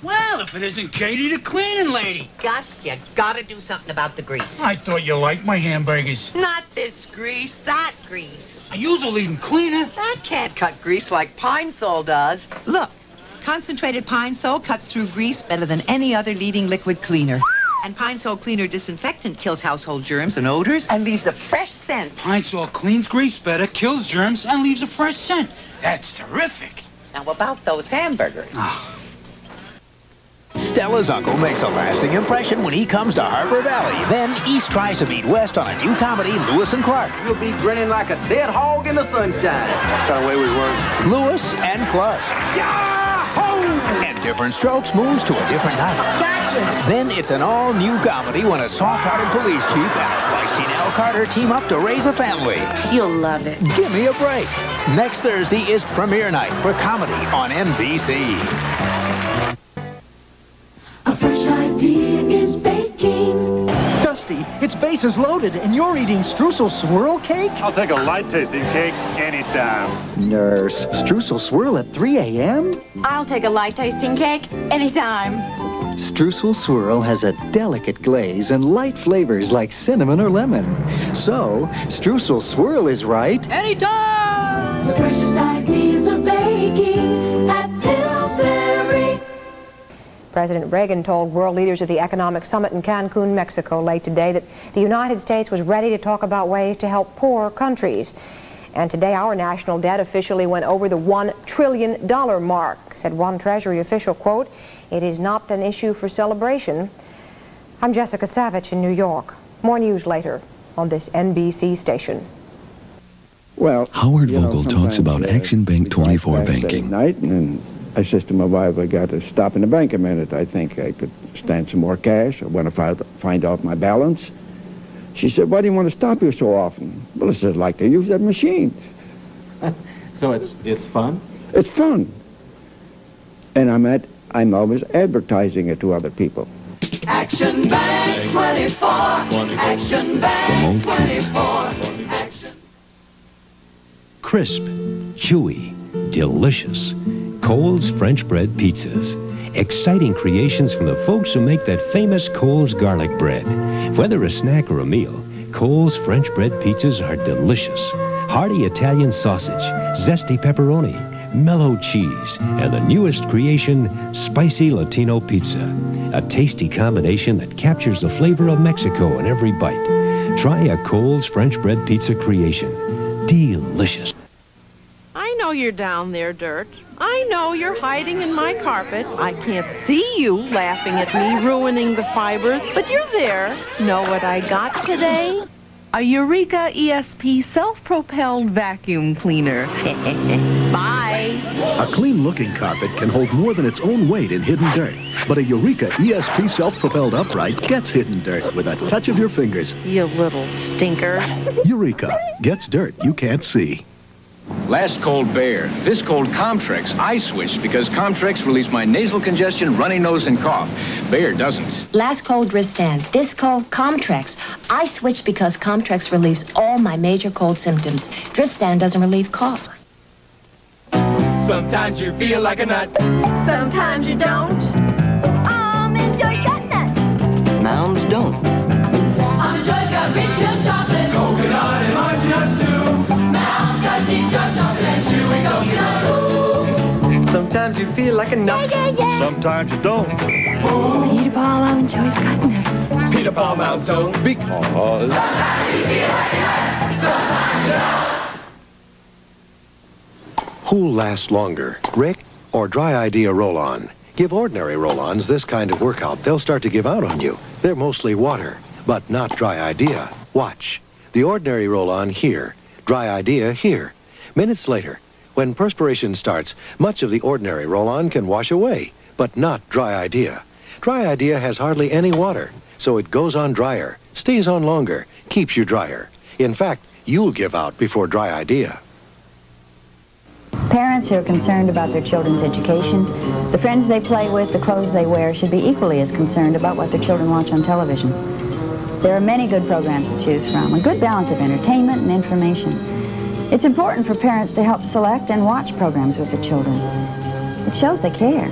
Well, if it isn't Katie, the cleaning lady. Gus, you gotta do something about the grease. I thought you liked my hamburgers. Not this grease, that grease. I usually even cleaner. That can't cut grease like Pine Sol does. Look, concentrated Pine Sol cuts through grease better than any other leading liquid cleaner. And Pine Sol Cleaner Disinfectant kills household germs and odors and leaves a fresh scent. Pine Sol cleans grease better, kills germs, and leaves a fresh scent. That's terrific. Now, about those hamburgers. Stella's uncle makes a lasting impression when he comes to Harbor Valley. Then East tries to beat West on a new comedy, Lewis and Clark. You'll be grinning like a dead hog in the sunshine. That's our way we work. Lewis and Clark. And Different Strokes moves to a different night. Gotcha. Then it's an all-new comedy when a soft-hearted police chief and a feisty Nell Carter team up to raise a family. You'll love it. Give me a break. Next Thursday is premiere night for comedy on NBC. A fresh idea is baking. Dusty, its base is loaded, and you're eating streusel swirl cake? I'll take a light-tasting cake anytime. Nurse, streusel swirl at 3 a.m.? I'll take a light-tasting cake anytime. Streusel swirl has a delicate glaze and light flavors like cinnamon or lemon. So, streusel swirl is right. Anytime! The freshest ideas of baking at Pillsbury. President Reagan told world leaders at the Economic Summit in Cancun, Mexico late today that the United States was ready to talk about ways to help poor countries. And today our national debt officially went over the $1 trillion mark, said one Treasury official, quote, "It is not an issue for celebration." I'm Jessica Savage in New York. More news later on this NBC station. Well, Howard Vogel talks about Action Bank 24 banking. Night, and I says to my wife, I got to stop in the bank a minute. I think I could stand some more cash. I want to find out my balance. She said, why do you want to stop here so often? Well, I said, I'd like to use that machine. So it's fun? It's fun. And I'm always advertising it to other people. Action Bank 24. Action Bank 24. Action. Crisp, chewy, delicious. Cole's French bread pizzas. Exciting creations from the folks who make that famous Cole's garlic bread. Whether a snack or a meal, Cole's French bread pizzas are delicious. Hearty Italian sausage, zesty pepperoni, mellow cheese, and the newest creation, spicy Latino pizza. A tasty combination that captures the flavor of Mexico in every bite. Try a Cole's French bread pizza creation. Delicious. I know you're down there, Dirt. I know you're hiding in my carpet. I can't see you laughing at me, ruining the fibers, but you're there. Know what I got today? A Eureka ESP self-propelled vacuum cleaner. Bye. A clean-looking carpet can hold more than its own weight in hidden dirt. But a Eureka ESP self-propelled upright gets hidden dirt with a touch of your fingers. You little stinker. Eureka gets dirt you can't see. Last cold, Bayer. This cold, Comtrex. I switched because Comtrex relieves my nasal congestion, runny nose, and cough. Bayer doesn't. Last cold, Dristan. This cold, Comtrex. I switched because Comtrex relieves all my major cold symptoms. Dristan doesn't relieve cough. Sometimes you feel like a nut. Sometimes you don't. Enjoy that nut. Mounds don't. Enjoy got rich milk chocolate. Coconut and marshmallows too. Mounds got deep dark chocolate and chewy coconut. Ooh. Sometimes you feel like a nut. Sometimes you don't. Peter Paul enjoys got nuts. Peter Paul Mounds don't. Because. Sometimes you feel like a nut. Sometimes you don't. Who'll last longer, Rick or Dry Idea Roll-On? Give ordinary roll-ons this kind of workout. They'll start to give out on you. They're mostly water, but not Dry Idea. Watch. The ordinary roll-on here, Dry Idea here. Minutes later, when perspiration starts, much of the ordinary roll-on can wash away, but not Dry Idea. Dry Idea has hardly any water, so it goes on drier, stays on longer, keeps you drier. In fact, you'll give out before Dry Idea. Parents who are concerned about their children's education, the friends they play with, the clothes they wear, should be equally as concerned about what their children watch on television. There are many good programs to choose from, a good balance of entertainment and information. It's important for parents to help select and watch programs with their children. It shows they care.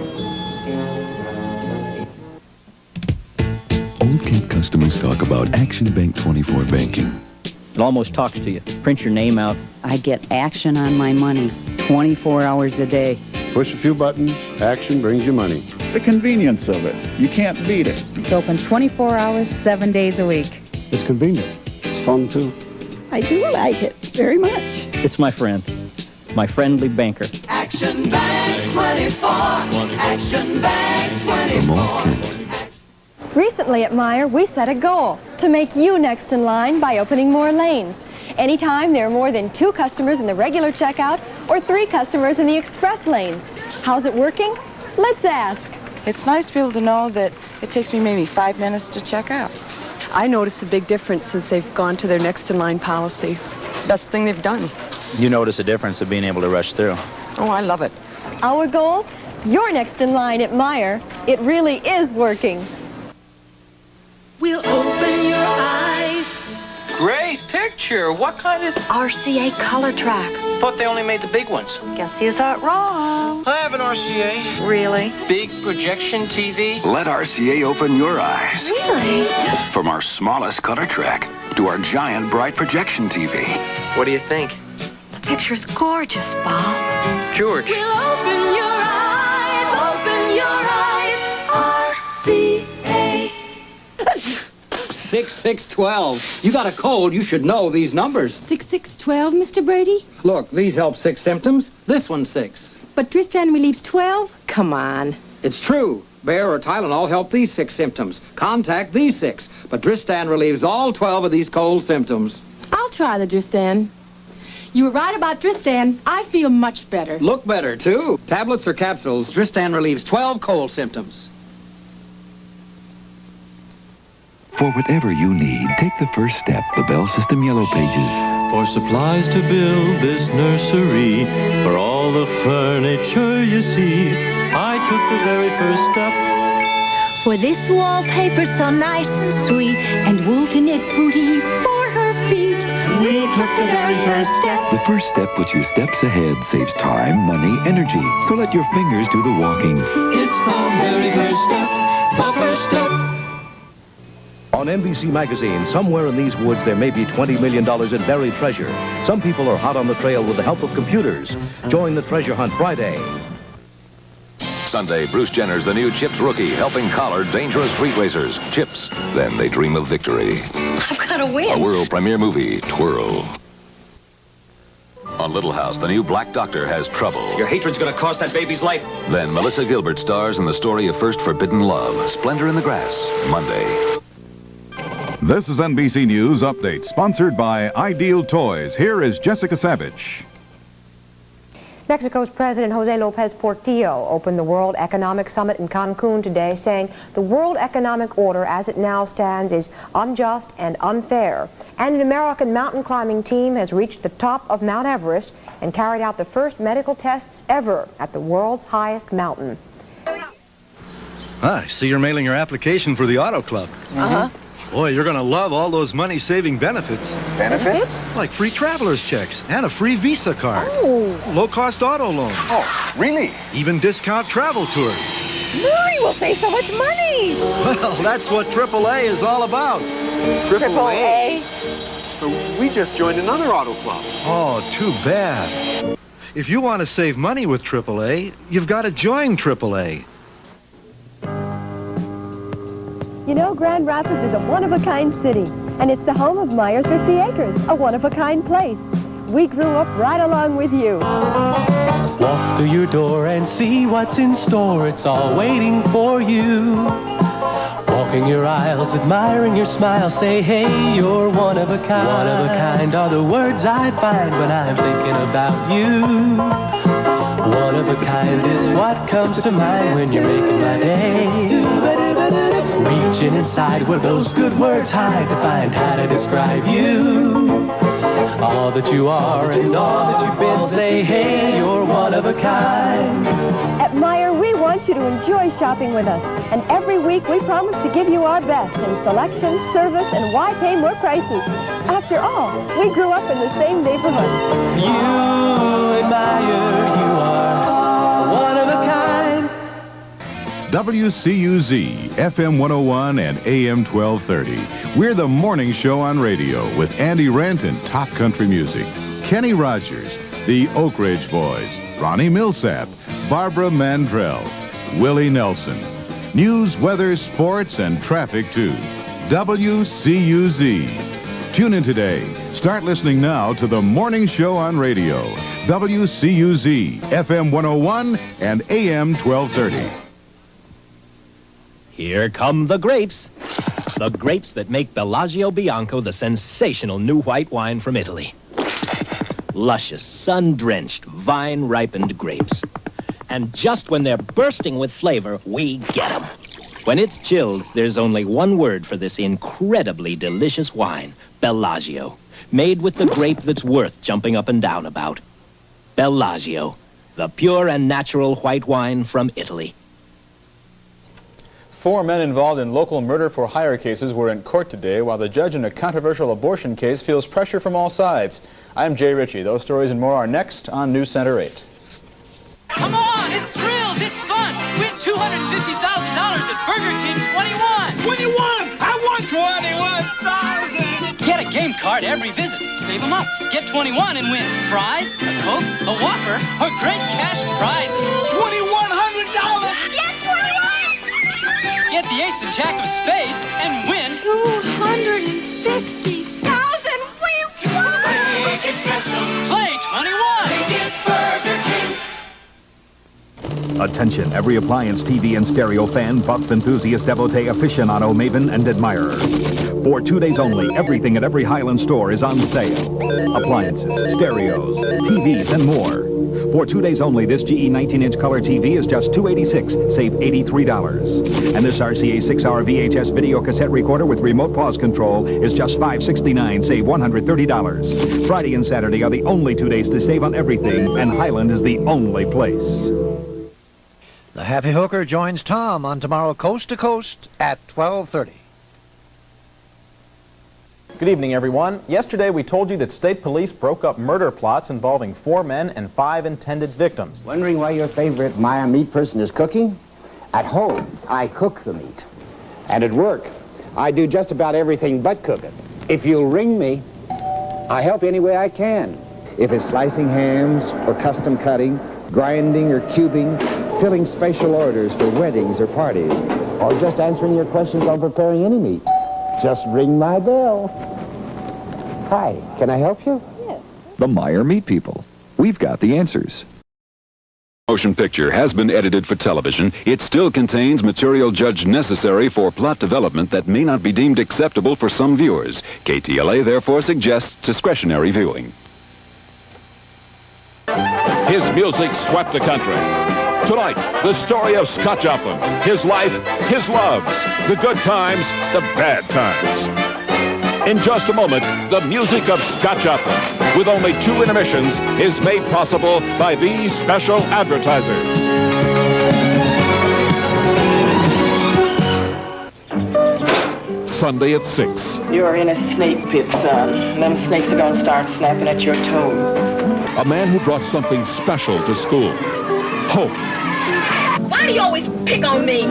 Old Kent customers talk about Action Bank 24 banking. It almost talks to you. Print your name out. I get action on my money 24 hours a day. Push a few buttons, Action brings you money. The convenience of it. You can't beat it. It's open 24 hours, 7 days a week. It's convenient. It's fun, too. I do like it very much. It's my friend. my friendly banker. Action Bank 24. Action Bank 24. Recently at Meijer, we set a goal to make you next in line by opening more lanes. Anytime there are more than 2 customers in the regular checkout or 3 customers in the express lanes. How's it working? Let's ask. It's nice to be able to know that it takes me maybe 5 minutes to check out. I notice a big difference since they've gone to their next in line policy. Best thing they've done. You notice a difference of being able to rush through. Oh, I love it. Our goal? You're next in line at Meijer. It really is working. We'll open your eyes. Great picture. What kind of... RCA Color Track. Thought they only made the big ones. Guess you thought wrong. I have an RCA. Really? Big projection TV. Let RCA open your eyes. Really? From our smallest color track to our giant bright projection TV. What do you think? Picture's gorgeous, Bob. George. We'll open your eyes. Open your eyes. RCA. 6612. You got a cold, you should know these numbers. 6612, Mr. Brady? Look, these help 6 symptoms. This one's 6. But Tristan relieves 12? Come on. It's true. Bayer or Tylenol help these 6 symptoms. Contact these 6. But Tristan relieves all 12 of these cold symptoms. I'll try the Tristan. You were right about Tristan. I feel much better. Look better, too. Tablets or capsules, Tristan relieves 12 cold symptoms. For whatever you need, take the first step, the Bell System Yellow Pages. For supplies to build this nursery, for all the furniture you see, I took the very first step. For this wallpaper so nice and sweet, and wool to knit booties for her feet, we took the very first step. The first step puts you steps ahead, saves time, money, energy. So let your fingers do the walking. It's the very first step, the first step. On NBC Magazine, somewhere in these woods there may be $20 million in buried treasure. Some people are hot on the trail with the help of computers. Join the treasure hunt Friday. Sunday, Bruce Jenner's the new Chips rookie, helping collar dangerous street racers. Chips. Then they dream of victory. I've got to win. A world premiere movie, Twirl. On Little House, the new Black Doctor has trouble. Your hatred's gonna cost that baby's life. Then Melissa Gilbert stars in the story of First Forbidden Love, Splendor in the Grass, Monday. This is NBC News Update, sponsored by Ideal Toys. Here is Jessica Savage. Mexico's President Jose Lopez Portillo opened the World Economic Summit in Cancun today, saying the world economic order as it now stands is unjust and unfair. And an American mountain climbing team has reached the top of Mount Everest and carried out the first medical tests ever at the world's highest mountain. I see you're mailing your application for the Auto Club. Uh-huh. Boy, you're going to love all those money-saving benefits. Benefits? Like free traveler's checks and a free Visa card. Oh. Low-cost auto loans. Oh, really? Even discount travel tours. Murray will save so much money. Well, that's what AAA is all about. AAA? We just joined another auto club. Oh, too bad. If you want to save money with AAA, you've got to join AAA. You know, Grand Rapids is a one-of-a-kind city, and it's the home of Meijer 50 Acres, a one-of-a-kind place. We grew up right along with you. Walk through your door and see what's in store. It's all waiting for you. Walking your aisles, admiring your smile. Say, hey, you're one of a kind. One of a kind are the words I find when I'm thinking about you. One of a kind is what comes to mind when you're making my day. Reaching inside where those good words hide to find how to describe you. All that you are and all that you've been. Say, hey, you're one of a kind. At Meijer, we want you to enjoy shopping with us. And every week, we promise to give you our best in selection, service, and why pay more prices. After all, we grew up in the same neighborhood. You and Meijer, you are one of a kind. WCUZ, FM 101 and AM 1230. We're the morning show on radio with Andy Renton, top country music, Kenny Rogers, the Oak Ridge Boys, Ronnie Millsap, Barbara Mandrell, Willie Nelson. News, weather, sports, and traffic, too. WCUZ. Tune in today. Start listening now to The Morning Show on radio. WCUZ, FM 101 and AM 1230. Here come the grapes. The grapes that make Bellagio Bianco the sensational new white wine from Italy. Luscious, sun-drenched, vine-ripened grapes. And just when they're bursting with flavor, we get them. When it's chilled, there's only one word for this incredibly delicious wine, Bellagio. Made with the grape that's worth jumping up and down about. Bellagio, the pure and natural white wine from Italy. 4 men involved in local murder-for-hire cases were in court today, while the judge in a controversial abortion case feels pressure from all sides. I'm Jay Ritchie. Those stories and more are next on News Center 8. Come on, it's thrills, it's fun. Win $250,000 at Burger King 21. 21? I want 21,000. Get a game card every visit. Save them up. Get 21 and win fries, a Coke, a Whopper, or great cash prizes. $2,100. Yes, 21. Get the ace and jack of spades and win $250,000. We won. Make it special. Play 21. Make it Burger King. Attention, every appliance, TV, and stereo fan, buff, enthusiast, devotee, aficionado, maven, and admirer. For 2 days only, everything at every Highland store is on sale. Appliances, stereos, TVs, and more. For 2 days only, this GE 19-inch color TV is just $286, save $83. And this RCA 6-hour VHS video cassette recorder with remote pause control is just $569, save $130. Friday and Saturday are the only 2 days to save on everything, and Highland is the only place. The Happy Hooker joins Tom on tomorrow Coast to Coast at 12:30. Good evening, everyone. Yesterday, we told you that state police broke up murder plots involving 4 men and 5 intended victims. Wondering why your favorite Maya meat person is cooking? At home, I cook the meat. And at work, I do just about everything but cook it. If you'll ring me, I help any way I can. If it's slicing hams or custom cutting, grinding or cubing, filling special orders for weddings or parties, or just answering your questions on preparing any meat, just ring my bell. Hi, can I help you? Yes. The Meyer Meat People. We've got the answers. Motion picture has been edited for television. It still contains material judged necessary for plot development that may not be deemed acceptable for some viewers. KTLA therefore suggests discretionary viewing. His music swept the country. Tonight, the story of Scott Joplin, his life, his loves, the good times, the bad times. In just a moment, the music of Scott Joplin, with only 2 intermissions, is made possible by these special advertisers. Sunday at 6. You're in a snake pit, son. Them snakes are gonna start snapping at your toes. A man who brought something special to school. Hope. Why do you always pick on me?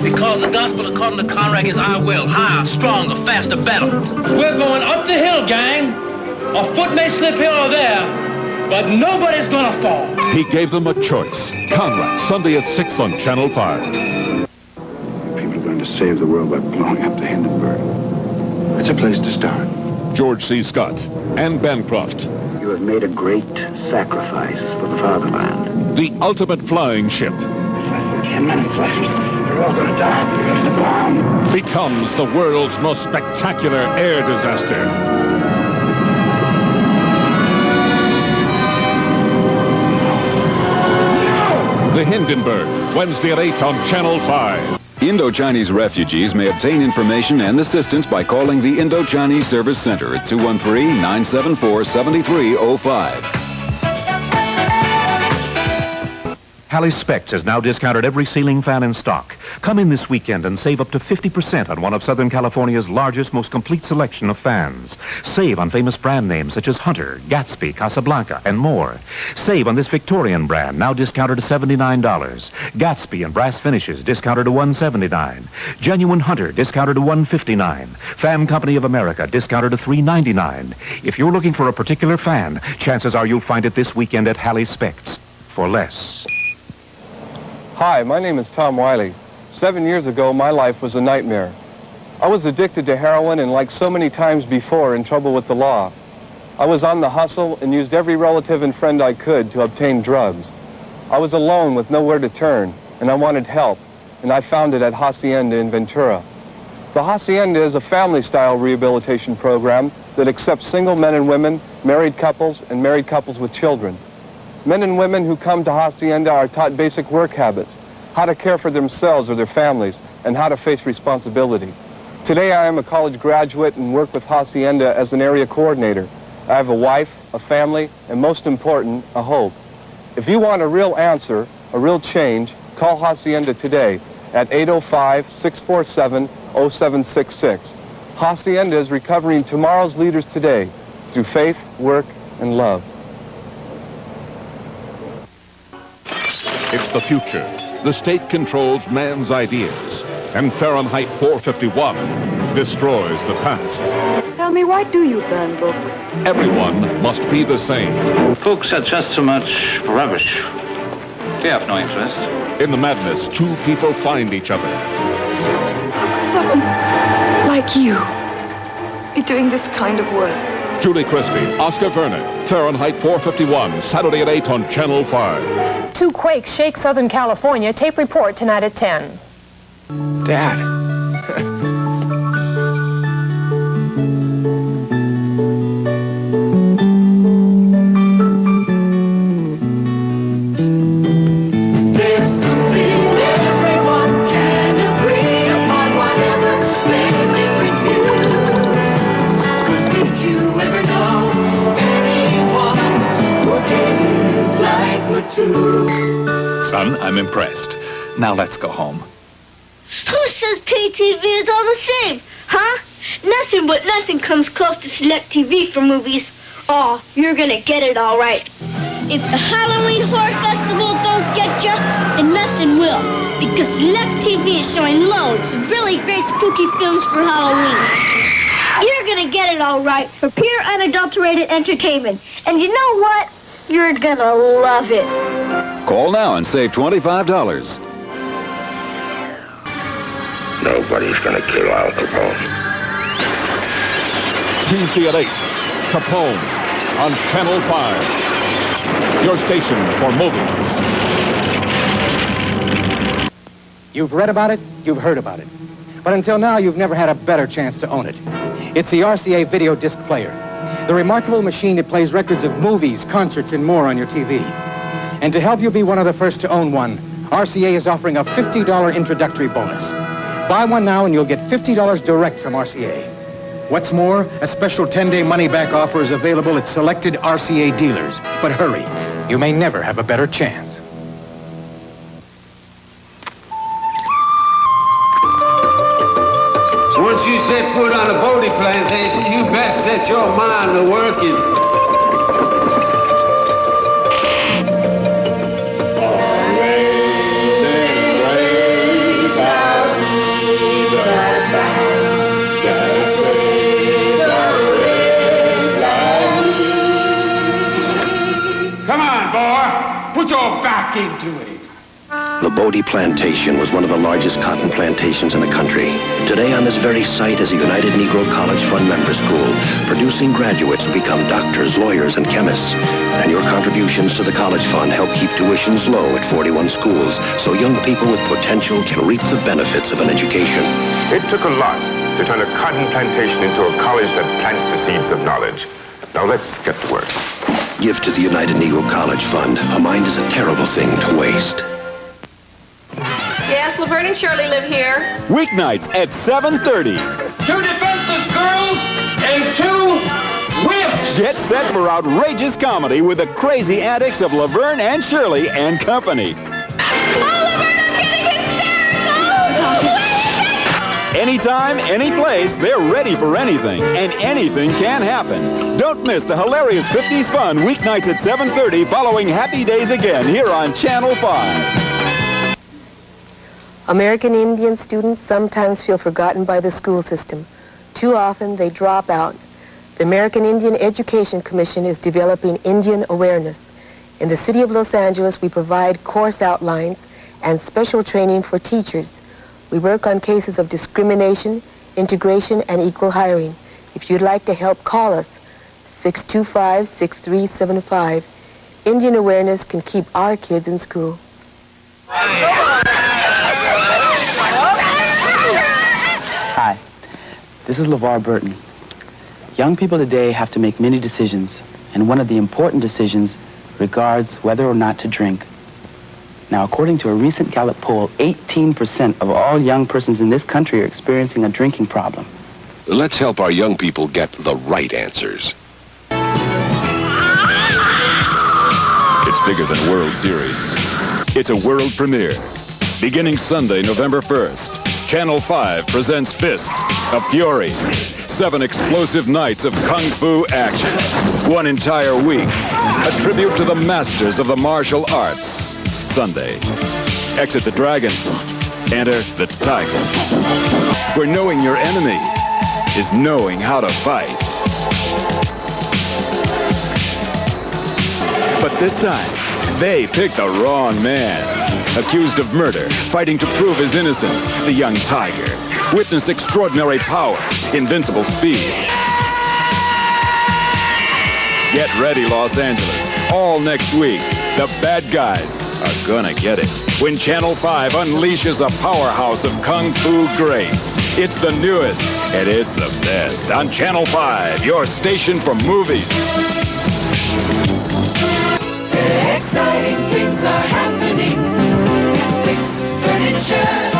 Because the gospel according to Conrad is I will. Higher, stronger, faster, better. We're going up the hill, gang. A foot may slip here or there, but nobody's gonna fall. He gave them a choice. Conrad, Sunday at 6 on Channel 5. People are going to save the world by blowing up the Hindenburg. It's a place to start. George C. Scott and Bancroft. You have made a great sacrifice for the fatherland. The ultimate flying ship. Less than 10 minutes left. You're all going to die because the bomb becomes the world's most spectacular air disaster. The Hindenburg, Wednesday at 8 on Channel 5. Indo-Chinese refugees may obtain information and assistance by calling the Indo-Chinese Service Center at 213-974-7305. Halley Specs has now discounted every ceiling fan in stock. Come in this weekend and save up to 50% on one of Southern California's largest, most complete selection of fans. Save on famous brand names such as Hunter, Gatsby, Casablanca, and more. Save on this Victorian brand, now discounted to $79. Gatsby and brass finishes discounted to $179. Genuine Hunter discounted to $159. Fan Company of America discounted to $399. If you're looking for a particular fan, chances are you'll find it this weekend at Halley Specs for less. Hi, my name is Tom Wiley. 7 years ago, my life was a nightmare. I was addicted to heroin and, like so many times before, in trouble with the law. I was on the hustle and used every relative and friend I could to obtain drugs. I was alone with nowhere to turn, and I wanted help, and I found it at Hacienda in Ventura. The Hacienda is a family-style rehabilitation program that accepts single men and women, married couples, and married couples with children. Men and women who come to Hacienda are taught basic work habits, how to care for themselves or their families, and how to face responsibility. Today I am a college graduate and work with Hacienda as an area coordinator. I have a wife, a family, and most important, a hope. If you want a real answer, a real change, call Hacienda today at 805-647-0766. Hacienda is recovering tomorrow's leaders today through faith, work, and love. It's the future. The state controls man's ideas. And Fahrenheit 451 destroys the past. Tell me, why do you burn books? Everyone must be the same. Books are just so much rubbish. They have no interest. In the madness, two people find each other. Someone like you be doing this kind of work. Julie Christie, Oscar Werner, Fahrenheit 451, Saturday at 8 on Channel 5. 2 quakes shake Southern California. Tape report tonight at 10. Dad. Son, I'm impressed. Now let's go home. Who says pay-TV is all the same, huh? Nothing but nothing comes close to Select TV for movies. Oh, you're gonna get it all right. If the Halloween Horror Festival don't get you, then nothing will. Because Select TV is showing loads of really great spooky films for Halloween. You're gonna get it all right for pure unadulterated entertainment. And you know what? You're gonna love it. Call now and save $25. Nobody's gonna kill Al Capone. Tuesday at 8, Capone on Channel 5. Your station for movies. You've read about it, you've heard about it. But until now, you've never had a better chance to own it. It's the RCA Video Disc Player. The remarkable machine that plays records of movies, concerts, and more on your TV. And to help you be one of the first to own one, RCA is offering a $50 introductory bonus. Buy one now and you'll get $50 direct from RCA. What's more, a special 10-day money-back offer is available at selected RCA dealers. But hurry, you may never have a better chance. Once you set foot on a Bodie plantation, you best set your mind to working. Come on, boy. Put your back into it. The Bodie Plantation was one of the largest cotton plantations in the country. Today on this very site is a United Negro College Fund member school, producing graduates who become doctors, lawyers, and chemists. And your contributions to the college fund help keep tuitions low at 41 schools, so young people with potential can reap the benefits of an education. It took a lot to turn a cotton plantation into a college that plants the seeds of knowledge. Now let's get to work. Give to the United Negro College Fund. A mind is a terrible thing to waste. Yes, Laverne and Shirley live here. Weeknights at 7:30. 2 defenseless girls and 2 wimps. Get set for outrageous comedy with the crazy antics of Laverne and Shirley and company. Anytime, any place, they're ready for anything, and anything can happen. Don't miss the hilarious 50s fun weeknights at 7:30 following Happy Days Again here on Channel 5. American Indian students sometimes feel forgotten by the school system. Too often, they drop out. The American Indian Education Commission is developing Indian awareness. In the city of Los Angeles, we provide course outlines and special training for teachers. We work on cases of discrimination, integration, and equal hiring. If you'd like to help, call us, 625-6375. Indian awareness can keep our kids in school. Hi, this is LeVar Burton. Young people today have to make many decisions, and one of the important decisions regards whether or not to drink. Now, according to a recent Gallup poll, 18% of all young persons in this country are experiencing a drinking problem. Let's help our young people get the right answers. It's bigger than World Series. It's a world premiere. Beginning Sunday, November 1st, Channel 5 presents Fist of Fury. 7 explosive nights of kung fu action. 1 entire week. A tribute to the masters of the martial arts. Sunday, exit the dragon, enter the tiger. Where knowing your enemy is knowing how to fight. But this time, they picked the wrong man. Accused of murder, fighting to prove his innocence, the young tiger. Witness extraordinary power, invincible speed. Get ready, Los Angeles. All next week, the bad guys are gonna get it. When Channel 5 unleashes a powerhouse of kung fu greats. It's the newest, and it's the best. On Channel 5, your station for movies. Exciting things are happening. It's furniture.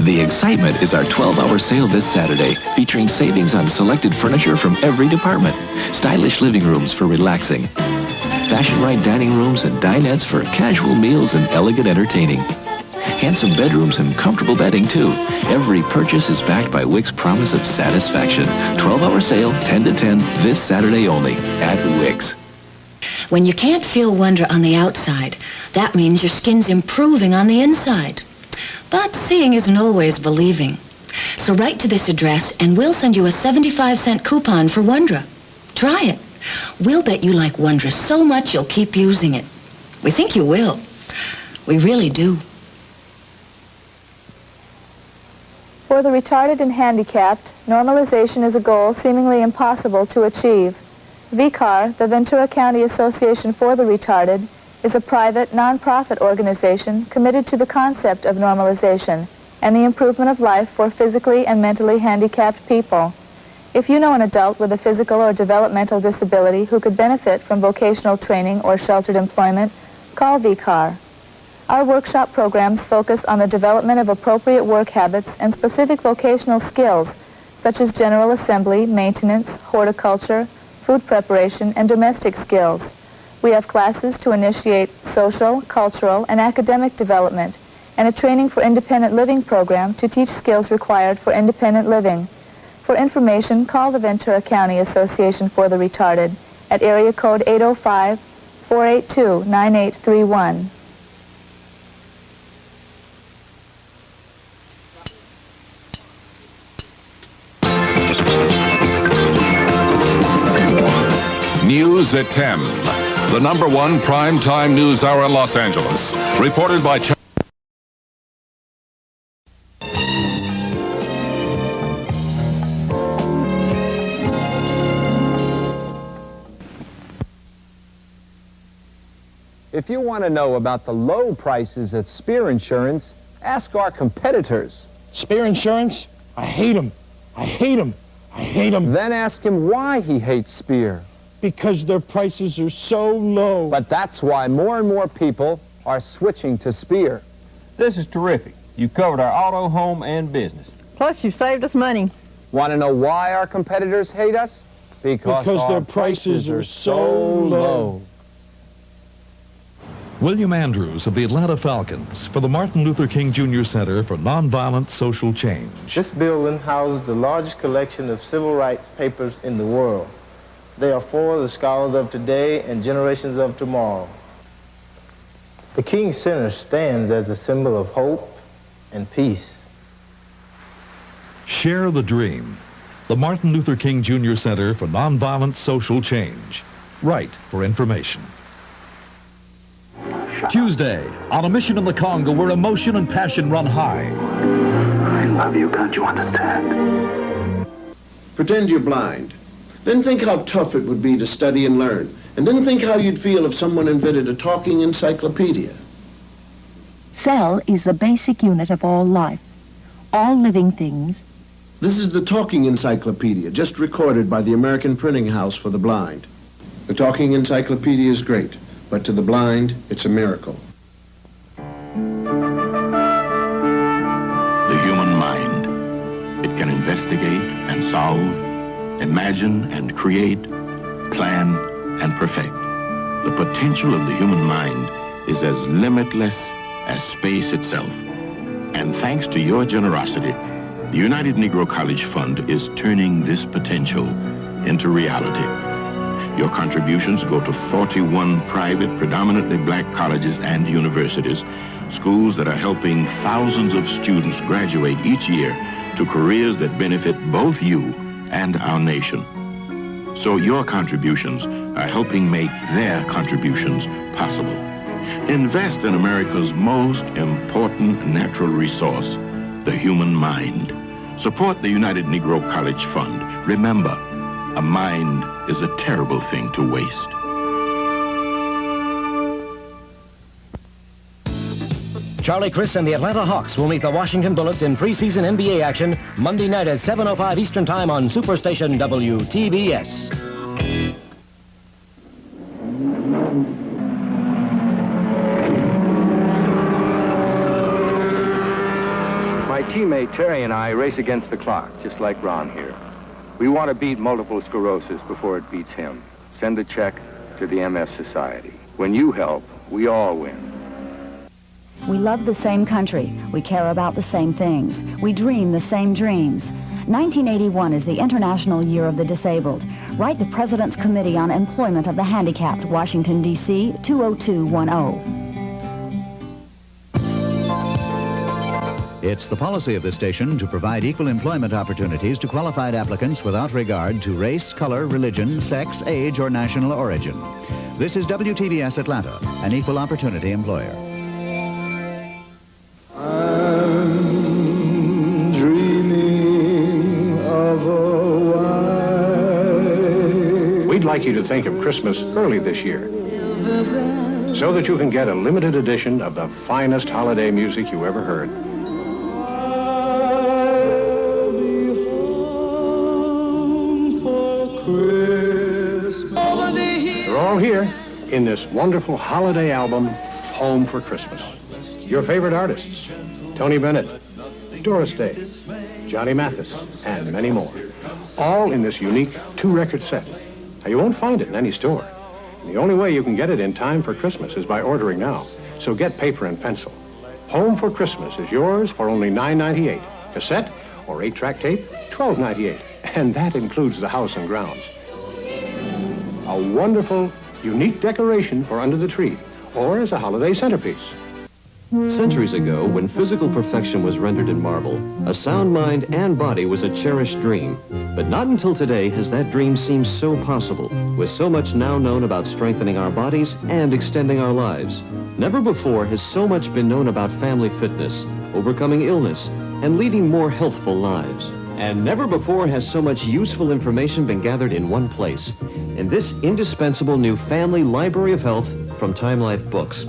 The excitement is our 12-hour sale this Saturday, featuring savings on selected furniture from every department. Stylish living rooms for relaxing. Fashion-right dining rooms and dinettes for casual meals and elegant entertaining. Handsome bedrooms and comfortable bedding, too. Every purchase is backed by Wick's promise of satisfaction. 12-hour sale, 10 to 10, this Saturday only, at Wick's. When you can't feel wonder on the outside, that means your skin's improving on the inside. But seeing isn't always believing. So write to this address and we'll send you a 75-cent coupon for Wondra. Try it. We'll bet you like Wondra so much you'll keep using it. We think you will. We really do. For the retarded and handicapped, normalization is a goal seemingly impossible to achieve. VCAR, the Ventura County Association for the Retarded, is a private, non-profit organization committed to the concept of normalization and the improvement of life for physically and mentally handicapped people. If you know an adult with a physical or developmental disability who could benefit from vocational training or sheltered employment, call VCAR. Our workshop programs focus on the development of appropriate work habits and specific vocational skills, such as general assembly, maintenance, horticulture, food preparation, and domestic skills. We have classes to initiate social, cultural, and academic development, and a training for independent living program to teach skills required for independent living. For information, call the Ventura County Association for the Retarded at area code 805-482-9831. News at 10, the #1 primetime news hour in Los Angeles. Reported by If you want to know about the low prices at Spear Insurance, ask our competitors. Spear Insurance? I hate them. I hate them. I hate them. Then ask him why he hates Spear. Because their prices are so low. But that's why more and more people are switching to Spear. This is terrific. You covered our auto, home, and business. Plus, you saved us money. Want to know why our competitors hate us? Because their prices are so low. William Andrews of the Atlanta Falcons for the Martin Luther King Jr. Center for Nonviolent Social Change. This building houses the largest collection of civil rights papers in the world. They are for the scholars of today and generations of tomorrow. The King Center stands as a symbol of hope and peace. Share the dream. The Martin Luther King Jr. Center for Nonviolent Social Change. Write for information. Tuesday, on a mission in the Congo where emotion and passion run high. love you, can't you understand? Pretend you're blind. Then think how tough it would be to study and learn. And then think how you'd feel if someone invented a talking encyclopedia. Cell is the basic unit of all life. All living things. This is the Talking Encyclopedia, just recorded by the American Printing House for the Blind. The Talking Encyclopedia is great, but to the blind, it's a miracle. The human mind. It can investigate and solve, imagine and create, plan and perfect. The potential of the human mind is as limitless as space itself. And thanks to your generosity, the United Negro College Fund is turning this potential into reality. Your contributions go to 41 private, predominantly black colleges and universities, schools that are helping thousands of students graduate each year to careers that benefit both you and our nation. So your contributions are helping make their contributions possible. Invest in America's most important natural resource, the human mind. Support the United Negro College Fund. Remember, a mind is a terrible thing to waste. Charlie Chris and the Atlanta Hawks will meet the Washington Bullets in preseason NBA action Monday night at 7:05 Eastern Time on Superstation WTBS. My teammate Terry and I race against the clock, just like Ron here. We want to beat multiple sclerosis before it beats him. Send a check to the MS Society. When you help, we all win. We love the same country. We care about the same things. We dream the same dreams. 1981 is the International Year of the Disabled. Write the President's Committee on Employment of the Handicapped, Washington, D.C., 20210. It's the policy of this station to provide equal employment opportunities to qualified applicants without regard to race, color, religion, sex, age, or national origin. This is WTBS Atlanta, an equal opportunity employer. I'm dreaming of a white. We'd like you to think of Christmas early this year, so that you can get a limited edition of the finest holiday music you ever heard. They're all here in this wonderful holiday album, Home for Christmas. Your favorite artists, Tony Bennett, Doris Day, Johnny Mathis, and many more. All in this unique 2-record set. Now, you won't find it in any store. And the only way you can get it in time for Christmas is by ordering now. So get paper and pencil. Home for Christmas is yours for only $9.98. Cassette or 8-track tape, $12.98. And that includes the house and grounds. A wonderful, unique decoration for under the tree, or as a holiday centerpiece. Centuries ago, when physical perfection was rendered in marble, a sound mind and body was a cherished dream. But not until today has that dream seemed so possible, with so much now known about strengthening our bodies and extending our lives. Never before has so much been known about family fitness, overcoming illness, and leading more healthful lives. And never before has so much useful information been gathered in one place, in this indispensable new family library of health from Time Life Books.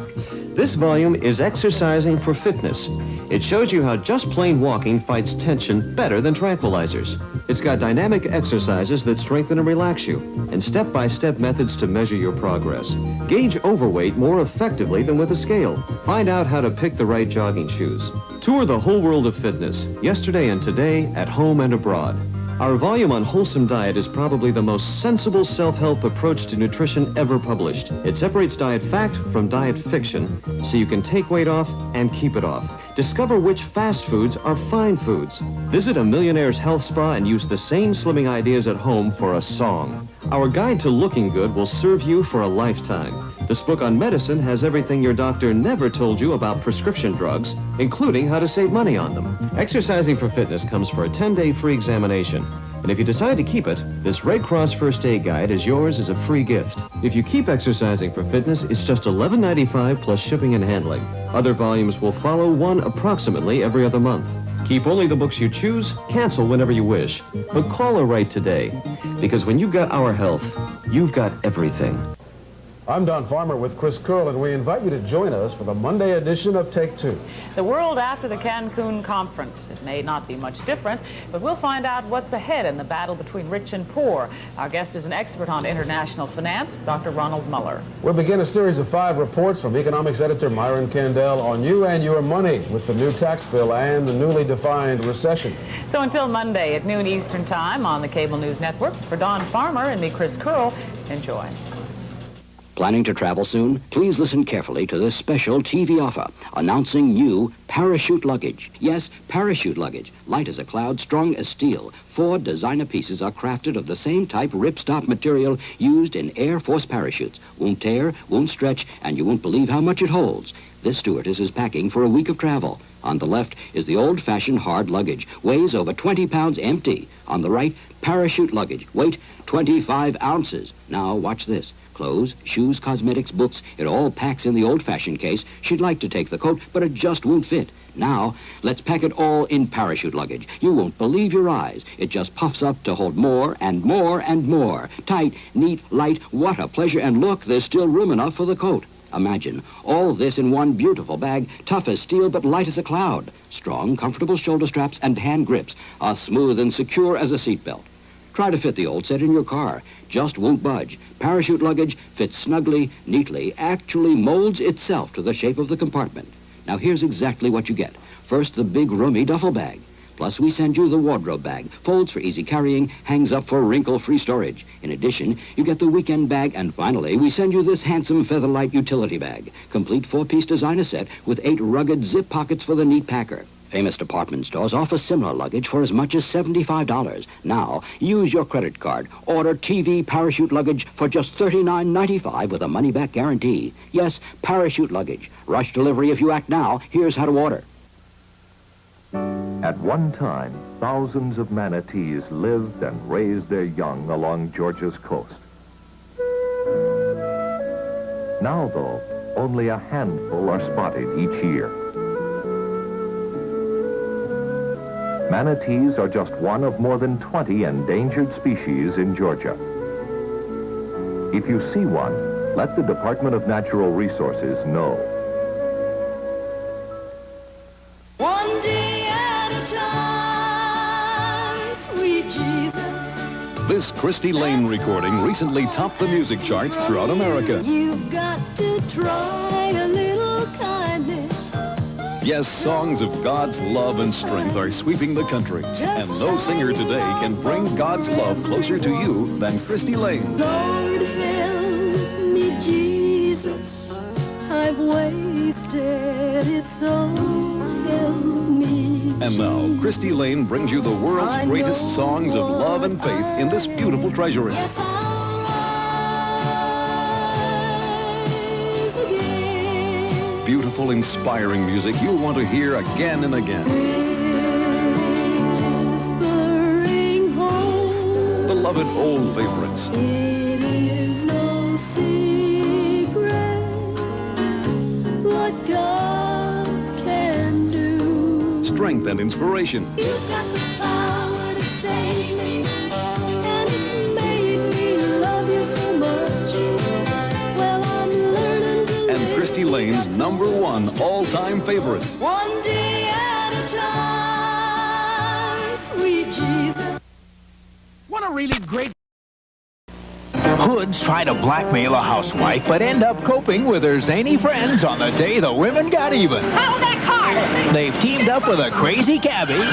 This volume is Exercising for Fitness. It shows you how just plain walking fights tension better than tranquilizers. It's got dynamic exercises that strengthen and relax you, and step-by-step methods to measure your progress. Gauge overweight more effectively than with a scale. Find out how to pick the right jogging shoes. Tour the whole world of fitness, yesterday and today, at home and abroad. Our volume on wholesome diet is probably the most sensible self-help approach to nutrition ever published. It separates diet fact from diet fiction, so you can take weight off and keep it off. Discover which fast foods are fine foods. Visit a Millionaire's Health Spa and use the same slimming ideas at home for a song. Our guide to looking good will serve you for a lifetime. This book on medicine has everything your doctor never told you about prescription drugs, including how to save money on them. Exercising for Fitness comes for a 10-day free examination. And if you decide to keep it, this Red Cross First Aid Guide is yours as a free gift. If you keep Exercising for Fitness, it's just $11.95 plus shipping and handling. Other volumes will follow, one approximately every other month. Keep only the books you choose, cancel whenever you wish. But call or write today, because when you've got our health, you've got everything. I'm Don Farmer with Chris Curl, and we invite you to join us for the Monday edition of Take Two. The world after the Cancun conference. It may not be much different, but we'll find out what's ahead in the battle between rich and poor. Our guest is an expert on international finance, Dr. Ronald Muller. We'll begin a series of 5 reports from economics editor Myron Kandel on you and your money with the new tax bill and the newly defined recession. So until Monday at noon Eastern Time on the Cable News Network, for Don Farmer and me, Chris Curl, enjoy. Planning to travel soon? Please listen carefully to this special TV offer announcing new parachute luggage. Yes, parachute luggage. Light as a cloud, strong as steel. 4 designer pieces are crafted of the same type ripstop material used in Air Force parachutes. Won't tear, won't stretch, and you won't believe how much it holds. This stewardess is packing for a week of travel. On the left is the old-fashioned hard luggage. Weighs over 20 pounds empty. On the right, parachute luggage. Weight 25 ounces. Now watch this. Clothes, shoes, cosmetics, books, it all packs in the old-fashioned case. She'd like to take the coat, but it just won't fit. Now, let's pack it all in parachute luggage. You won't believe your eyes. It just puffs up to hold more and more and more. Tight, neat, light, what a pleasure. And look, there's still room enough for the coat. Imagine, all this in one beautiful bag, tough as steel but light as a cloud. Strong, comfortable shoulder straps and hand grips are smooth and secure as a seatbelt. Try to fit the old set in your car. Just won't budge. Parachute luggage fits snugly, neatly, actually molds itself to the shape of the compartment. Now here's exactly what you get. First, the big roomy duffel bag. Plus, we send you the wardrobe bag. Folds for easy carrying, hangs up for wrinkle-free storage. In addition, you get the weekend bag, and finally, we send you this handsome Featherlight utility bag. Complete 4-piece designer set with 8 rugged zip pockets for the neat packer. Famous department stores offer similar luggage for as much as $75. Now, use your credit card. Order TV parachute luggage for just $39.95 with a money-back guarantee. Yes, parachute luggage. Rush delivery if you act now. Here's how to order. At one time, thousands of manatees lived and raised their young along Georgia's coast. Now, though, only a handful are spotted each year. Manatees are just one of more than 20 endangered species in Georgia. If you see one, let the Department of Natural Resources know. One day at a time, sweet Jesus. This Christy Lane recording recently topped the music charts throughout America. You've got to try a little kindness. Yes, songs of God's love and strength are sweeping the country. And no singer today can bring God's love closer to you than Christy Lane. Lord, help me, Jesus. I've wasted it, so help me. And now, Christy Lane brings you the world's greatest songs of love and faith in this beautiful treasury. Beautiful, inspiring music you'll want to hear again and again. Beloved old favorites. It is no secret what God can do. Strength and inspiration. You've got the power to save me, and it's made me love you so much. Well, I'm learning to And Christy Lane's #1 all-time favorite. one day at a time, sweet Jesus. What a really great... Hoods try to blackmail a housewife, but end up coping with her zany friends on the day the women got even. How that car? They've teamed up with a crazy cabbie,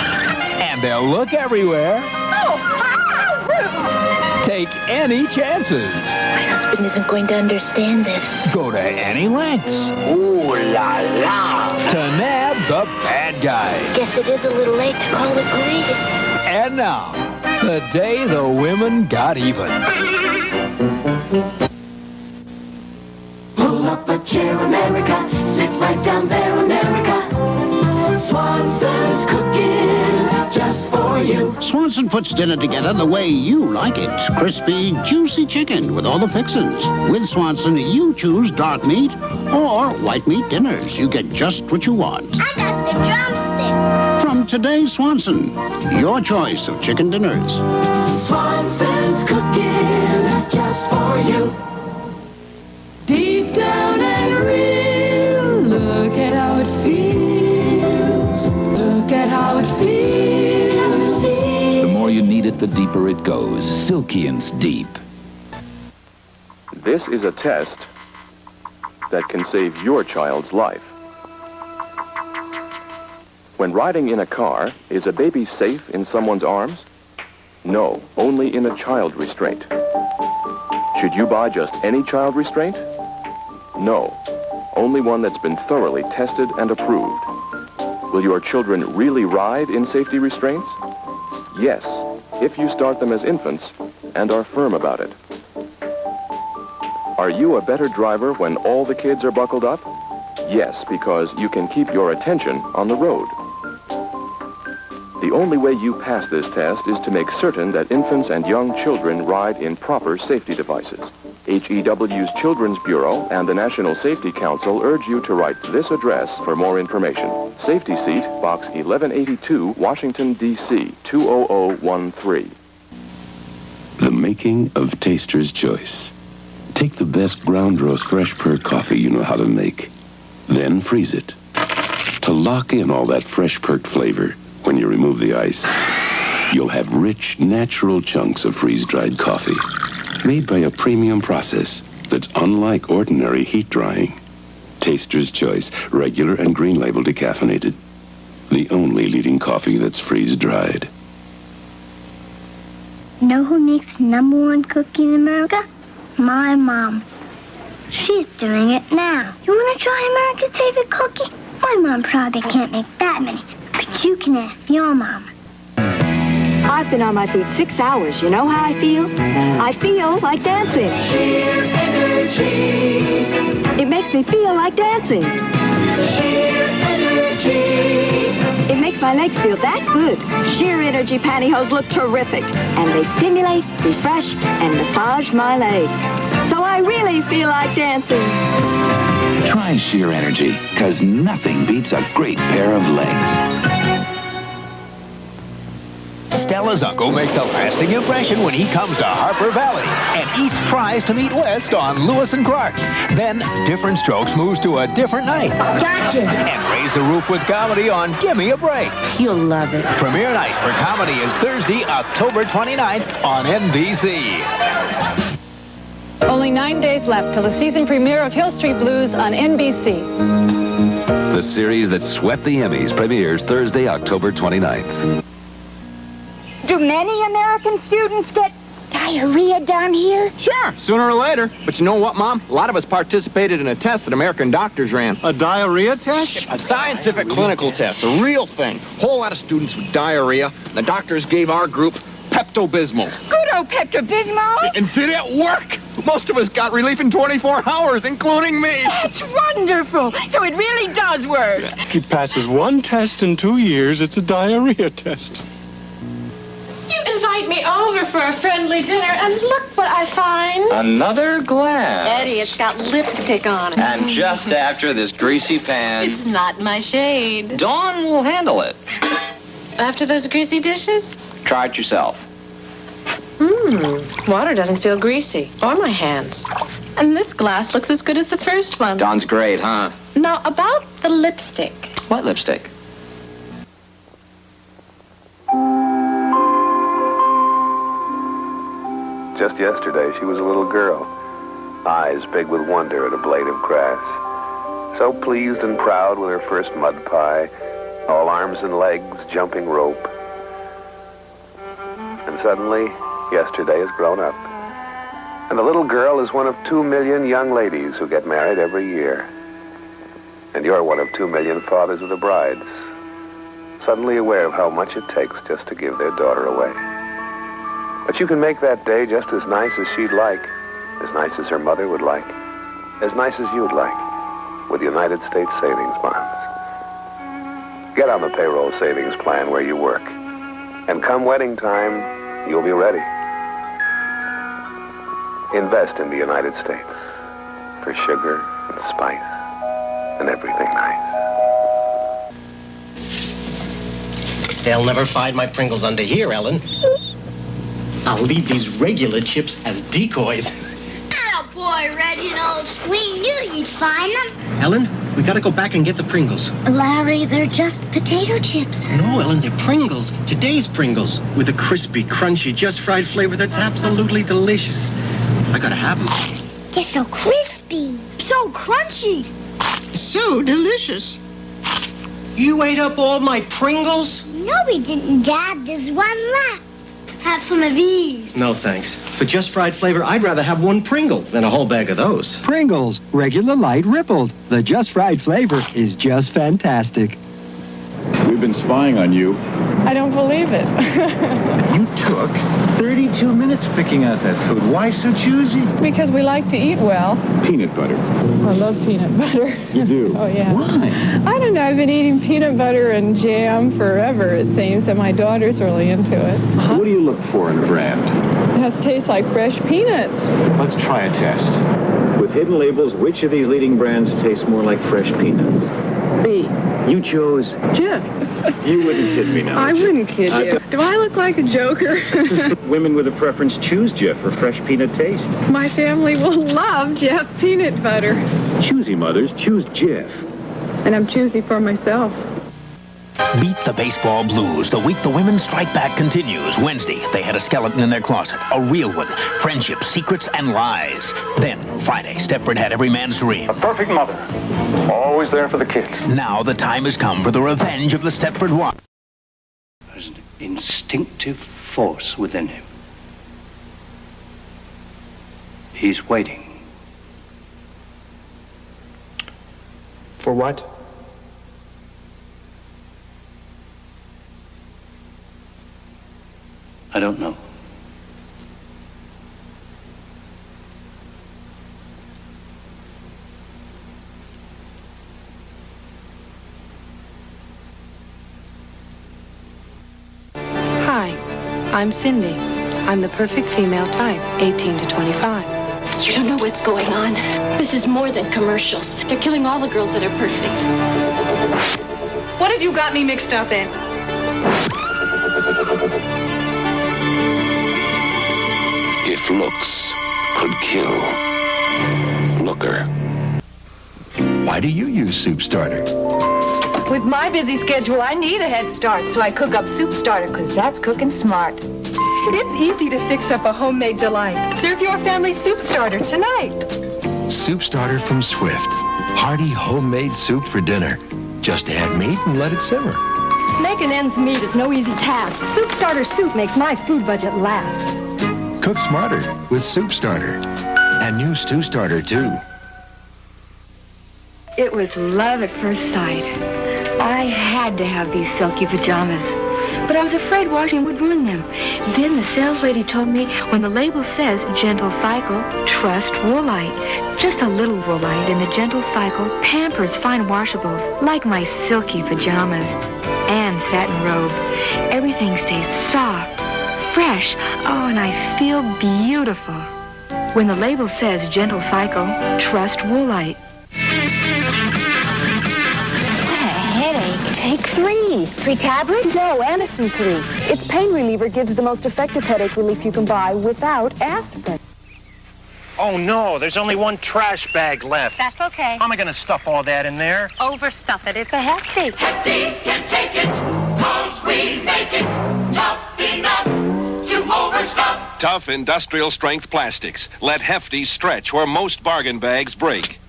and they'll look everywhere. Oh, how rude! Take any chances. My husband isn't going to understand this. Go to any lengths. Ooh la la! To nab the bad guy. Guess it is a little late to call the police. And now, the day the women got even. Pull up a chair, America. Sit right down there, America. Swanson's cooking just for you. Swanson puts dinner together the way you like it. Crispy, juicy chicken with all the fixins. With Swanson, you choose dark meat or white meat dinners. You get just what you want. I got the drumstick. From New Today Swanson. Your choice of chicken dinners. Swanson's cooking just for you. Deep down and real, look at how it feels. Look at how it feels. The more you knead it, the deeper it goes. Silkien's Deep. This is a test that can save your child's life. When riding in a car, is a baby safe in someone's arms? No, only in a child restraint. Should you buy just any child restraint? No, only one that's been thoroughly tested and approved. Will your children really ride in safety restraints? Yes, if you start them as infants and are firm about it. Are you a better driver when all the kids are buckled up? Yes, because you can keep your attention on the road. The only way you pass this test is to make certain that infants and young children ride in proper safety devices. HEW's Children's Bureau and the National Safety Council urge you to write this address for more information. Safety Seat, Box 1182, Washington, D.C., 20013. The making of Taster's Choice. Take the best ground roast fresh perk coffee you know how to make. Then freeze it. To lock in all that fresh perked flavor when you remove the ice, you'll have rich, natural chunks of freeze-dried coffee made by a premium process that's unlike ordinary heat drying. Taster's Choice, regular and green label decaffeinated. The only leading coffee that's freeze-dried. You know who makes #1 cookie in America? My mom. She's doing it now. You want to try America's favorite cookie? My mom probably can't make that many, but you can ask your mom. I've been on my feet 6 hours. You know how I feel? I feel like dancing. Sheer energy. It makes me feel like dancing. Sheer energy. It makes my legs feel that good. Sheer Energy pantyhose look terrific. And they stimulate, refresh, and massage my legs. So I really feel like dancing. Try Sheer Energy, because nothing beats a great pair of legs. Stella's uncle makes a lasting impression when he comes to Harper Valley, and East tries to meet West on Lewis and Clark. Then Different Strokes moves to a different night. Gotcha! And Raise the Roof with Comedy on Gimme a Break. You'll love it. Premiere night for comedy is Thursday, October 29th on NBC. Only 9 days left till the season premiere of Hill Street Blues on NBC. The series that swept the Emmys premieres Thursday, October 29th. Do many American students get diarrhea down here? Sure, sooner or later. But you know what, Mom? A lot of us participated in a test that American doctors ran. A diarrhea test? A scientific clinical test, a real thing. Whole lot of students with diarrhea. The doctors gave our group Pepto-Bismol. Good old Pepto-Bismol. And did it work? Most of us got relief in 24 hours, including me. That's wonderful. So it really does work. He passes one test in 2 years. It's a diarrhea test. You invite me over for a friendly dinner, and look what I find. Another glass. Eddie, it's got lipstick on it. And just after this greasy pan. It's not my shade. Dawn will handle it. After those greasy dishes? Try it yourself. Water doesn't feel greasy, or my hands. And this glass looks as good as the first one. Dawn's great, huh? Now, about the lipstick. What lipstick? Just yesterday, she was a little girl, eyes big with wonder at a blade of grass. So pleased and proud with her first mud pie, all arms and legs, jumping rope. And suddenly, yesterday has grown up. And the little girl is one of 2 million young ladies who get married every year. And you're one of 2 million fathers of the brides, suddenly aware of how much it takes just to give their daughter away. But you can make that day just as nice as she'd like, as nice as her mother would like, as nice as you'd like, with United States Savings Bonds. Get on the payroll savings plan where you work, and come wedding time, you'll be ready. Invest in the United States for sugar and spice and everything nice. They'll never find my Pringles under here, Ellen. I'll leave these regular chips as decoys. Oh, boy, Reginald. We knew you'd find them. Ellen, we gotta go back and get the Pringles. Larry, they're just potato chips. No, Ellen, they're Pringles. Today's Pringles. With a crispy, crunchy, just fried flavor that's absolutely delicious. I gotta have them. They're so crispy, so crunchy. So delicious. You ate up all my Pringles? No, we didn't, Dad. There's one left. Have some of these. No, thanks. For just fried flavor, I'd rather have one Pringle than a whole bag of those. Pringles, regular light rippled. The just fried flavor is just fantastic. We've been spying on you. I don't believe it. You took 32 minutes picking out that food. Why so choosy? Because we like to eat well. Peanut butter. I love peanut butter. You do? Oh, yeah. Why? I don't know. I've been eating peanut butter and jam forever, it seems, and my daughter's really into it. What do you look for in a brand? It has to taste like fresh peanuts. Let's try a test. With hidden labels, which of these leading brands tastes more like fresh peanuts? B. You chose Jif. You wouldn't kid me now. I wouldn't kid you. Do I look like a joker? Women with a preference choose Jif for fresh peanut taste. My family will love Jif peanut butter. Choosy mothers choose Jif. And I'm choosy for myself. Beat the baseball blues. The week the women strike back continues. Wednesday, they had a skeleton in their closet. A real one. Friendship, secrets, and lies. Then, Friday, Stepford had every man's dream. A perfect mother. Always there for the kids. Now the time has come for the revenge of the Stepford Wives. There's an instinctive force within him. He's waiting. For what? I don't know. Hi, I'm Cindy. I'm the perfect female type, 18 to 25. You don't know what's going on. This is more than commercials. They're killing all the girls that are perfect. What have you got me mixed up in? If looks could kill, Looker. Why do you use Soup Starter? With my busy schedule, I need a head start, so I cook up Soup Starter, because that's cooking smart. It's easy to fix up a homemade delight. Serve your family Soup Starter tonight. Soup Starter from Swift. Hearty homemade soup for dinner. Just add meat and let it simmer. Making ends meet is no easy task. Soup Starter soup makes my food budget last. Cook smarter with Soup Starter. And new Stew Starter, too. It was love at first sight. I had to have these silky pajamas, but I was afraid washing would ruin them. Then the sales lady told me when the label says Gentle Cycle, trust Woolite. Just a little Woolite in the Gentle Cycle pampers fine washables like my silky pajamas and satin robe. Everything stays soft, fresh, oh, and I feel beautiful. When the label says Gentle Cycle, trust Woolite. Take 3. 3 tablets? No, Anacin 3. Its pain reliever gives the most effective headache relief you can buy without aspirin. Oh, no, there's only one trash bag left. That's okay. How am I going to stuff all that in there? Overstuff it. It's a hefty. Hefty can take it, 'cause we make it tough enough to overstuff. Tough industrial strength plastics. Let Hefty stretch where most bargain bags break.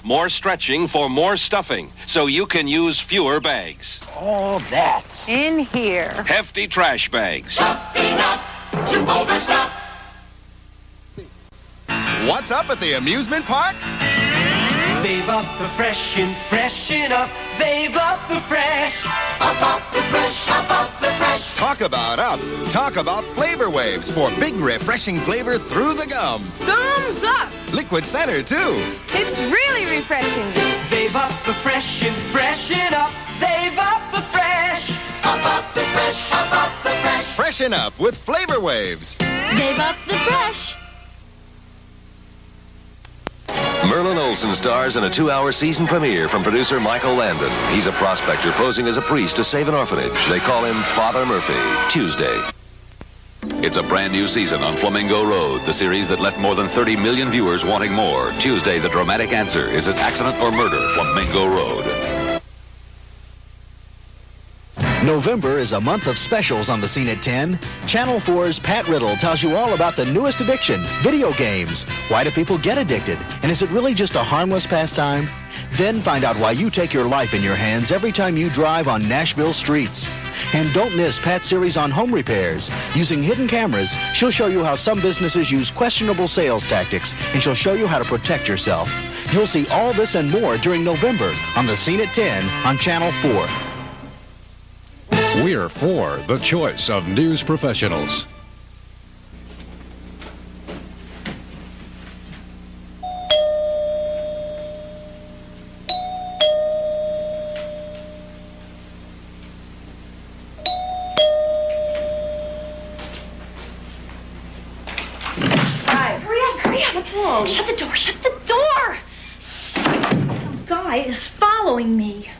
More stretching for more stuffing, so you can use fewer bags. Oh, that. In here. Hefty trash bags. Tough enough to overstuff. What's up at the amusement park? They've up the fresh and freshen up. They've up the fresh. Up the fresh, up the fresh. Talk about up. Talk about Flavor Waves for big refreshing flavor through the gum. Thumbs up. Liquid center, too. It's really refreshing. They've up the fresh and freshen up. They've up the fresh. Up the fresh, up the fresh. Freshen up with Flavor Waves. They've up the fresh. Merlin Olsen stars in a 2-hour season premiere from producer Michael Landon. He's a prospector posing as a priest to save an orphanage. They call him Father Murphy. Tuesday. It's a brand new season on Flamingo Road, the series that left more than 30 million viewers wanting more. Tuesday, the dramatic answer. Is it accident or murder? Flamingo Road. November is a month of specials on the Scene at 10. Channel 4's Pat Riddle tells you all about the newest addiction, video games. Why do people get addicted? And is it really just a harmless pastime? Then find out why you take your life in your hands every time you drive on Nashville streets. And don't miss Pat's series on home repairs. Using hidden cameras, she'll show you how some businesses use questionable sales tactics, and she'll show you how to protect yourself. You'll see all this and more during November on the Scene at 10 on Channel 4. We're for the choice of news professionals. Shut the door! Shut the door! Some guy is following me.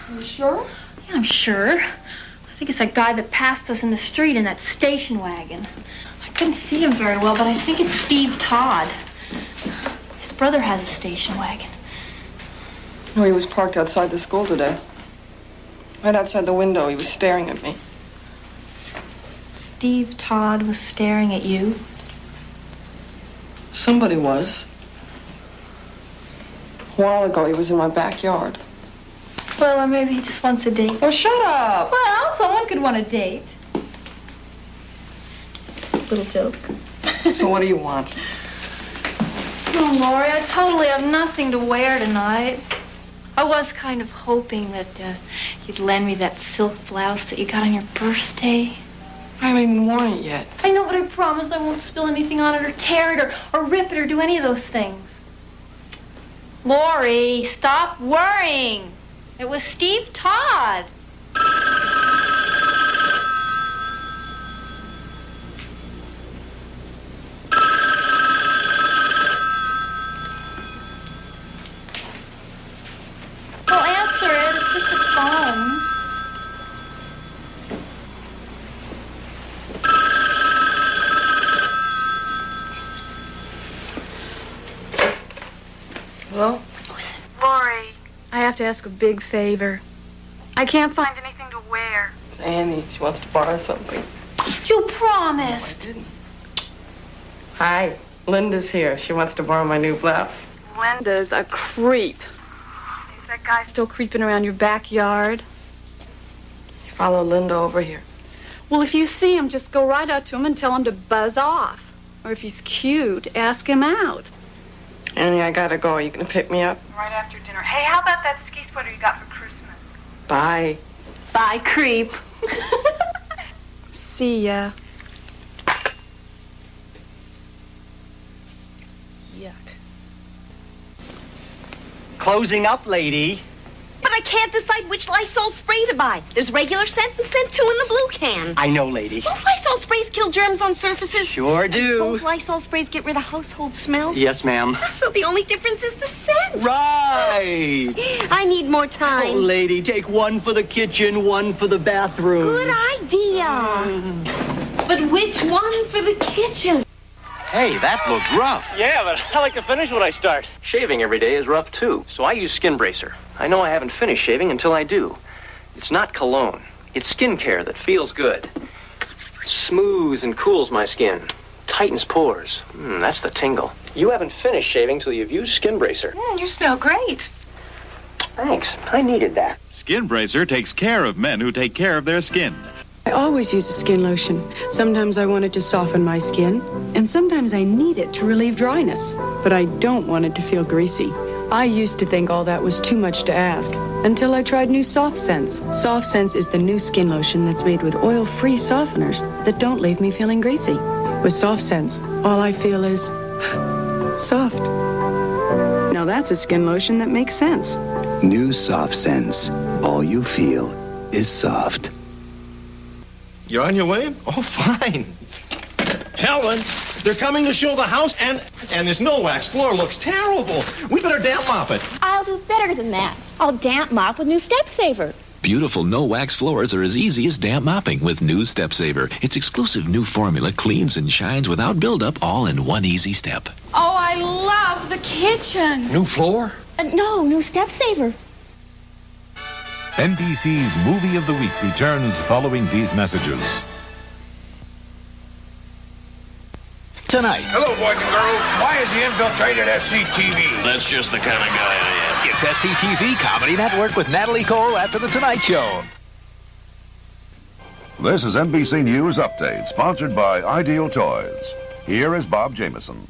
Are you sure? Yeah, I'm sure. I think it's that guy that passed us in the street in that station wagon. I couldn't see him very well, but I think it's Steve Todd. His brother has a station wagon. No, he was parked outside the school today. Right outside the window, he was staring at me. Steve Todd was staring at you? Somebody was. A while ago, he was in my backyard. Well, or maybe he just wants a date. Oh, shut up! Well, someone could want a date. Little joke. So what do you want? Oh, Lori, I totally have nothing to wear tonight. I was kind of hoping that you'd lend me that silk blouse that you got on your birthday. I haven't even worn it yet. I know, but I promise I won't spill anything on it or tear it or rip it or do any of those things. Lori, stop worrying. It was Steve Todd. Well, answer it. It's just a phone. Hello? Who is it? Lori. I have to ask a big favor. I can't find anything to wear. Annie, she wants to borrow something. You promised. I didn't. Hi, Linda's here. She wants to borrow my new blouse. Linda's a creep. Is that guy still creeping around your backyard? Follow Linda over here. Well, if you see him, just go right up to him and tell him to buzz off. Or if he's cute, ask him out. Annie, I gotta go. Are you gonna pick me up? Right after dinner. Hey, how about that ski sweater you got for Christmas? Bye. Bye, creep. See ya. Yuck. Closing up, lady. But I can't decide which Lysol spray to buy. There's regular scent and scent 2 in the blue can. I know, lady. Both Lysol sprays kill germs on surfaces. Sure do. Both Lysol sprays get rid of household smells. Yes, ma'am. So the only difference is the scent. Right. I need more time. Oh, lady, take one for the kitchen, one for the bathroom. Good idea. But which one for the kitchen? Hey, that looked rough. Yeah, but I like to finish what I start. Shaving every day is rough, too, so I use Skin Bracer. I know I haven't finished shaving until I do. It's not cologne. It's skincare that feels good. Smooths and cools my skin. Tightens pores. That's the tingle. You haven't finished shaving till you've used Skin Bracer. You smell great. Thanks. I needed that. Skin Bracer takes care of men who take care of their skin. I always use a skin lotion. Sometimes I want it to soften my skin, and sometimes I need it to relieve dryness. But I don't want it to feel greasy. I used to think all that was too much to ask, until I tried new Soft Sense. Soft Sense is the new skin lotion that's made with oil-free softeners that don't leave me feeling greasy. With Soft Sense, all I feel is soft. Now that's a skin lotion that makes sense. New Soft Sense. All you feel is soft. You're on your way? Oh, fine. Helen, They're coming to show the house, and this no-wax floor looks terrible. We better damp mop it. I'll do better than that. I'll damp mop with new Step Saver. Beautiful no-wax floors are as easy as damp mopping with new Step Saver. Its exclusive new formula cleans and shines without buildup, all in one easy step. Oh, I love the kitchen. New floor? No, new Step Saver. NBC's Movie of the Week returns following these messages. Tonight. Hello, boys and girls. Why is he infiltrated SCTV? That's just the kind of guy I am. It's SCTV Comedy Network with Natalie Cole after The Tonight Show. This is NBC News Update, sponsored by Ideal Toys. Here is Bob Jameson.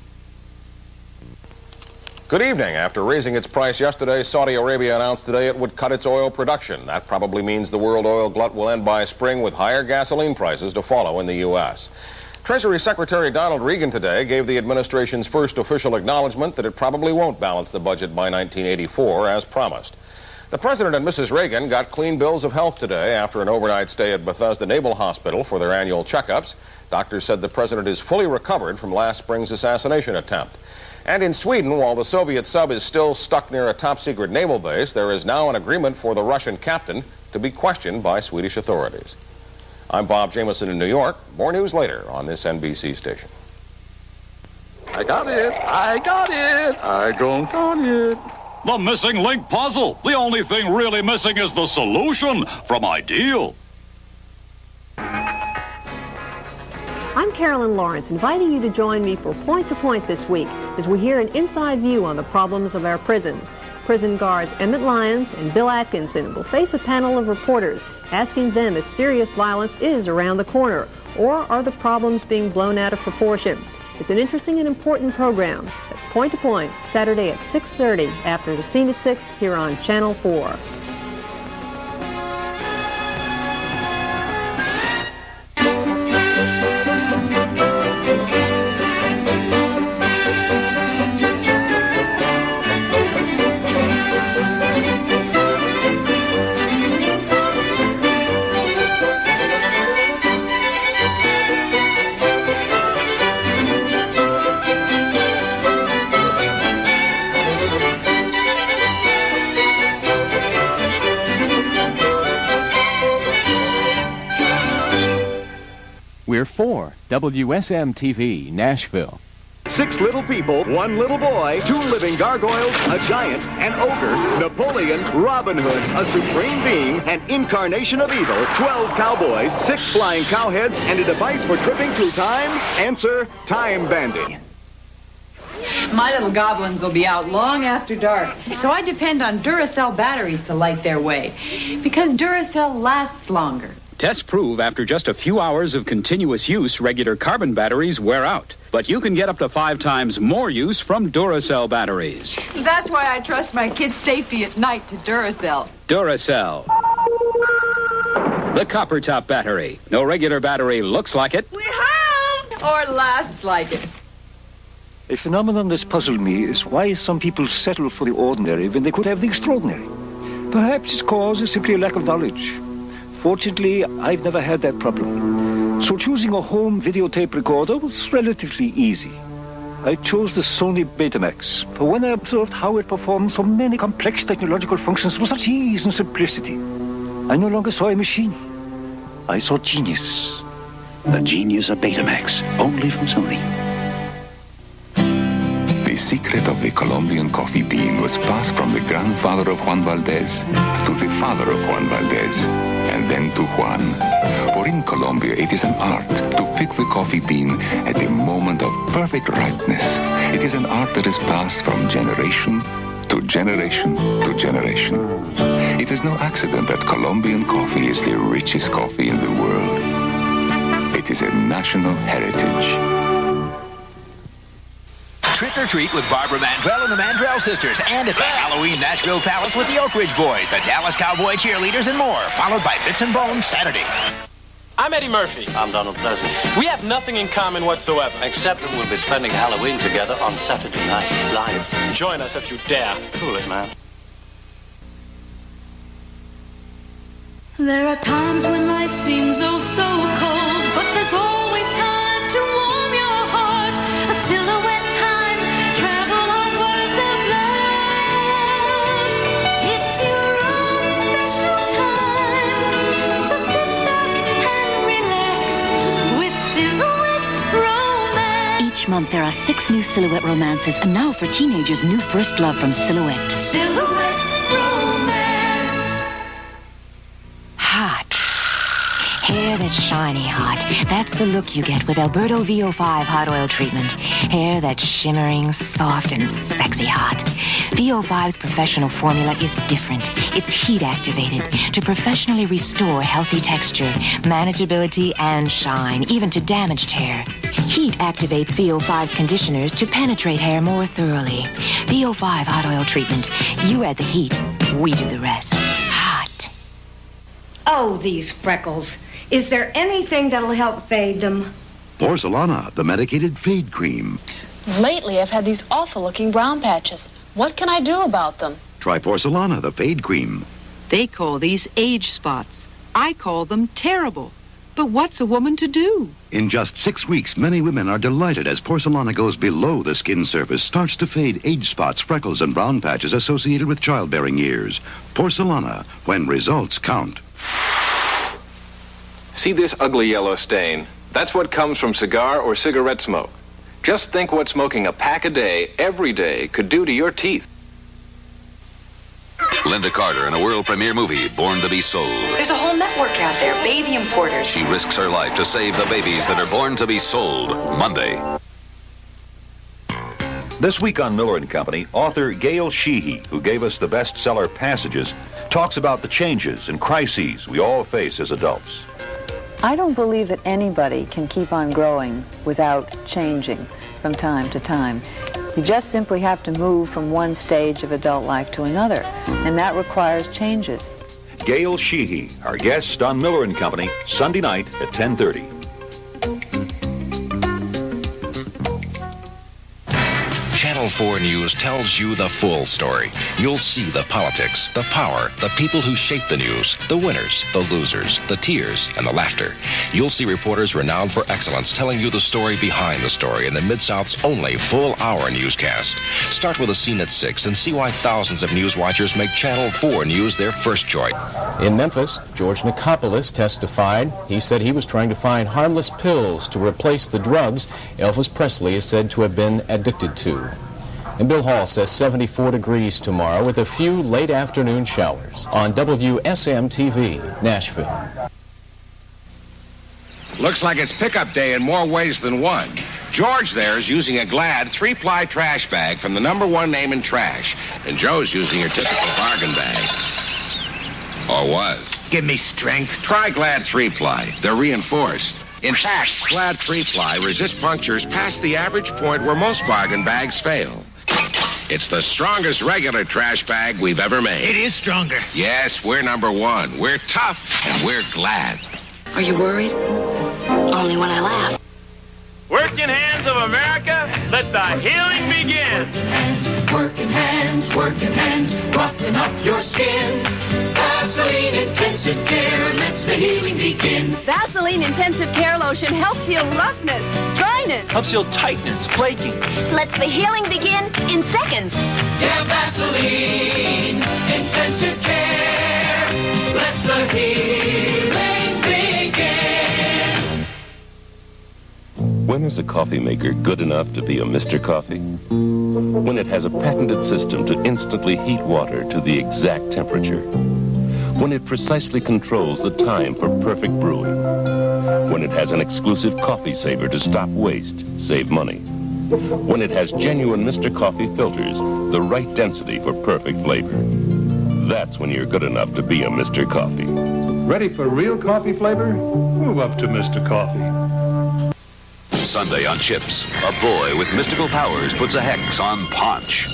Good evening. After raising its price yesterday, Saudi Arabia announced today it would cut its oil production. That probably means the world oil glut will end by spring with higher gasoline prices to follow in the U.S. Treasury Secretary Donald Regan today gave the administration's first official acknowledgement that it probably won't balance the budget by 1984 as promised. The President and Mrs. Reagan got clean bills of health today after an overnight stay at Bethesda Naval Hospital for their annual checkups. Doctors said the President is fully recovered from last spring's assassination attempt. And in Sweden, while the Soviet sub is still stuck near a top-secret naval base, there is now an agreement for the Russian captain to be questioned by Swedish authorities. I'm Bob Jameson in New York. More news later on this NBC station. I got it. I got it. I got it. The missing link puzzle. The only thing really missing is the solution from Ideal. I'm Carolyn Lawrence, inviting you to join me for Point to Point this week as we hear an inside view on the problems of our prisons. Prison guards Emmett Lyons and Bill Atkinson will face a panel of reporters asking them if serious violence is around the corner or are the problems being blown out of proportion. It's an interesting and important program. That's Point to Point, Saturday at 6:30 after the Scene at 6 here on Channel 4. We're for WSM-TV, Nashville. 6 little people, 1 little boy, 2 living gargoyles, a giant, an ogre, Napoleon, Robin Hood, a supreme being, an incarnation of evil, 12 cowboys, 6 flying cowheads, and a device for tripping through time? Answer, time banding. My little goblins will be out long after dark, so I depend on Duracell batteries to light their way, because Duracell lasts longer. Tests prove after just a few hours of continuous use, regular carbon batteries wear out. But you can get up to 5 times more use from Duracell batteries. That's why I trust my kids' safety at night to Duracell. Duracell. The copper top battery. No regular battery looks like it. We're home! Or lasts like it. A phenomenon that's puzzled me is why some people settle for the ordinary when they could have the extraordinary. Perhaps its cause is simply a lack of knowledge. Fortunately, I've never had that problem. So choosing a home videotape recorder was relatively easy. I chose the Sony Betamax, for when I observed how it performed so many complex technological functions with such ease and simplicity, I no longer saw a machine. I saw genius. The genius of Betamax, only from Sony. The secret of the Colombian coffee bean was passed from the grandfather of Juan Valdez to the father of Juan Valdez, and then to Juan. For in Colombia, it is an art to pick the coffee bean at the moment of perfect ripeness. It is an art that is passed from generation to generation to generation. It is no accident that Colombian coffee is the richest coffee in the world. It is a national heritage. Trick or Treat with Barbara Mandrell and the Mandrell Sisters. And it's a Halloween Nashville Palace with the Oak Ridge Boys, the Dallas Cowboy Cheerleaders, and more. Followed by Bits and Bones Saturday. I'm Eddie Murphy. I'm Donald Pleasant. We have nothing in common whatsoever. Except that we'll be spending Halloween together on Saturday night, live. Join us if you dare. Cool it, man. There are times when life seems oh so cold, but there's always time to warm your heart. month, there are 6 new Silhouette romances, and now for teenagers, new first love from Silhouette. Silhouette romance. Hot. Hair that's shiny hot. That's the look you get with Alberto VO5 hot oil treatment. Hair that's shimmering, soft, and sexy hot. VO5's professional formula is different. It's heat activated to professionally restore healthy texture, manageability, and shine, even to damaged hair. Heat activates VO5's conditioners to penetrate hair more thoroughly. VO5 hot oil treatment. You add the heat, we do the rest. Hot. Oh, these freckles. Is there anything that'll help fade them? Porcelana, the medicated fade cream. Lately, I've had these awful-looking brown patches. What can I do about them? Try Porcelana, the fade cream. They call these age spots. I call them terrible. But what's a woman to do? In just 6 weeks, many women are delighted as Porcelana goes below the skin surface, starts to fade age spots, freckles, and brown patches associated with childbearing years. Porcelana, when results count. See this ugly yellow stain? That's what comes from cigar or cigarette smoke. Just think what smoking a pack a day, every day, could do to your teeth. Linda Carter in a world premiere movie, Born to be Sold. There's a whole network out there, baby importers. She risks her life to save the babies that are born to be sold. Monday. This week on Miller & Company, author Gail Sheehy, who gave us the bestseller Passages, talks about the changes and crises we all face as adults. I don't believe that anybody can keep on growing without changing from time to time. You just simply have to move from one stage of adult life to another, and that requires changes. Gail Sheehy, our guest on Miller & Company, Sunday night at 10:30. Channel 4 News tells you the full story. You'll see the politics, the power, the people who shape the news, the winners, the losers, the tears, and the laughter. You'll see reporters renowned for excellence telling you the story behind the story in the Mid-South's only full-hour newscast. Start with a scene at 6 and see why thousands of news watchers make Channel 4 News their first choice. In Memphis, George Nicopolis testified. He said he was trying to find harmless pills to replace the drugs Elvis Presley is said to have been addicted to. And Bill Hall says 74 degrees tomorrow with a few late afternoon showers. On WSM-TV, Nashville. Looks like it's pickup day in more ways than one. George there is using a Glad 3-ply trash bag from the #1 name in trash. And Joe's using your typical bargain bag. Or was. Give me strength. Try Glad 3-ply. They're reinforced. In fact, Glad 3-ply resists punctures past the average point where most bargain bags fail. It's the strongest regular trash bag we've ever made. It is stronger. Yes, we're #1. We're tough, and we're Glad. Are you worried? Only when I laugh. Working hands of America, let the healing begin. Working hands, roughen up your skin. Vaseline Intensive Care lets the healing begin. Vaseline Intensive Care Lotion helps heal roughness, dryness. Helps heal tightness, flaking. Lets the healing begin in seconds. Yeah, Vaseline Intensive Care lets the healing begin. When is a coffee maker good enough to be a Mr. Coffee? When it has a patented system to instantly heat water to the exact temperature. When it precisely controls the time for perfect brewing. When it has an exclusive coffee saver to stop waste, save money. When it has genuine Mr. Coffee filters, the right density for perfect flavor. That's when you're good enough to be a Mr. Coffee. Ready for real coffee flavor? Move up to Mr. Coffee. Sunday on Chips, a boy with mystical powers puts a hex on Ponch.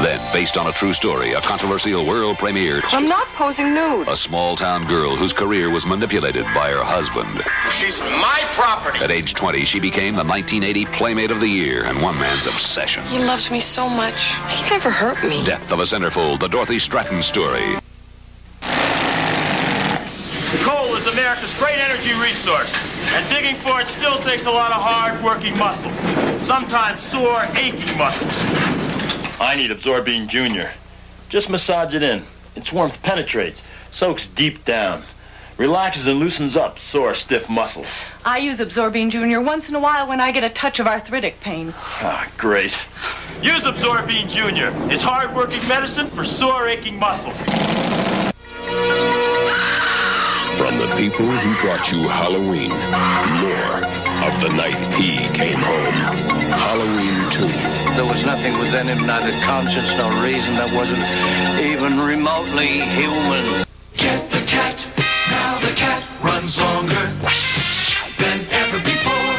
Then, based on a true story, a controversial world premiere. I'm not posing nude. A small-town girl whose career was manipulated by her husband. She's my property. At age 20, she became the 1980 Playmate of the Year and one man's obsession. He loves me so much. He never hurt me. Death of a Centerfold, the Dorothy Stratton story. Coal is America's great energy resource, and digging for it still takes a lot of hard-working muscles, sometimes sore, aching muscles. I need Absorbine Junior. Just massage it in. Its warmth penetrates, soaks deep down. Relaxes and loosens up sore, stiff muscles. I use Absorbine Junior once in a while when I get a touch of arthritic pain. Ah, great. Use Absorbine Junior. It's hard-working medicine for sore, aching muscles. From the people who brought you Halloween, more of the night he came home. Halloween 2. There was nothing within him, neither conscience nor reason, that wasn't even remotely human. Get the cat. Now the cat runs longer than ever before.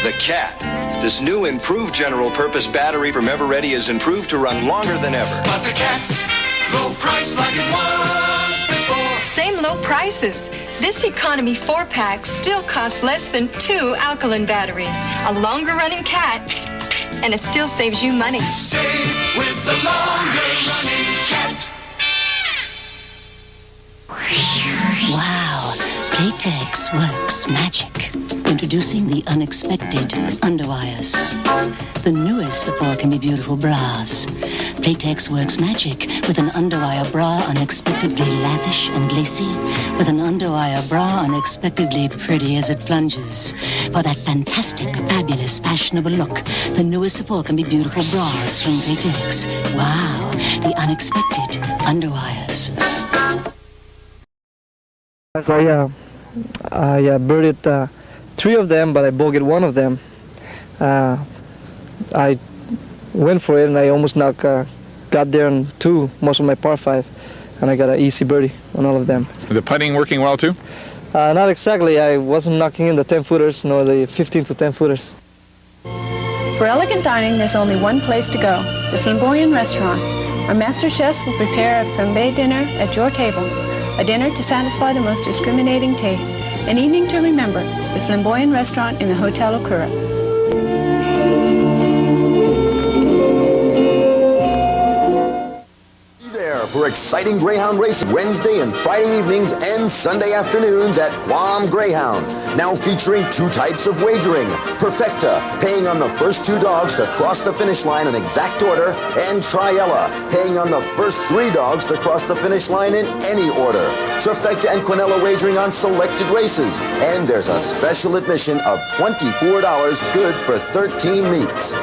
The Cat. This new improved general purpose battery from Everready is improved to run longer than ever. But the cat's low price like it was before. Same low prices. This economy 4-pack still costs less than 2 alkaline batteries. A longer running cat, and it still saves you money. Save with the longer running cat. Wow, Playtex works magic. Introducing the unexpected underwires. The newest of all can be beautiful bras. Playtex works magic with an underwire bra unexpectedly lavish and lacy, with an underwire bra unexpectedly pretty as it plunges. For that fantastic, fabulous, fashionable look, the newest of all can be beautiful bras from Playtex. Wow, the unexpected underwires. I birded 3 of them, but I bogeyed 1 of them. I went for it, and I almost got there on 2, most of my par 5, and I got an easy birdie on all of them. The putting working well too? Not exactly. I wasn't knocking in the 10-footers nor the 15 to 10-footers. For elegant dining, there's only one place to go, the Flamboyant Restaurant. Our master chefs will prepare a flambe dinner at your table. A dinner to satisfy the most discriminating taste. An evening to remember, the Flamboyant Restaurant in the Hotel Okura. For exciting Greyhound racing Wednesday and Friday evenings and Sunday afternoons at Guam Greyhound. Now featuring 2 types of wagering. Perfecta, paying on the first 2 dogs to cross the finish line in exact order, and Triella, paying on the first 3 dogs to cross the finish line in any order. Trifecta and Quinella wagering on selected races. And there's a special admission of $24, good for 13 meets.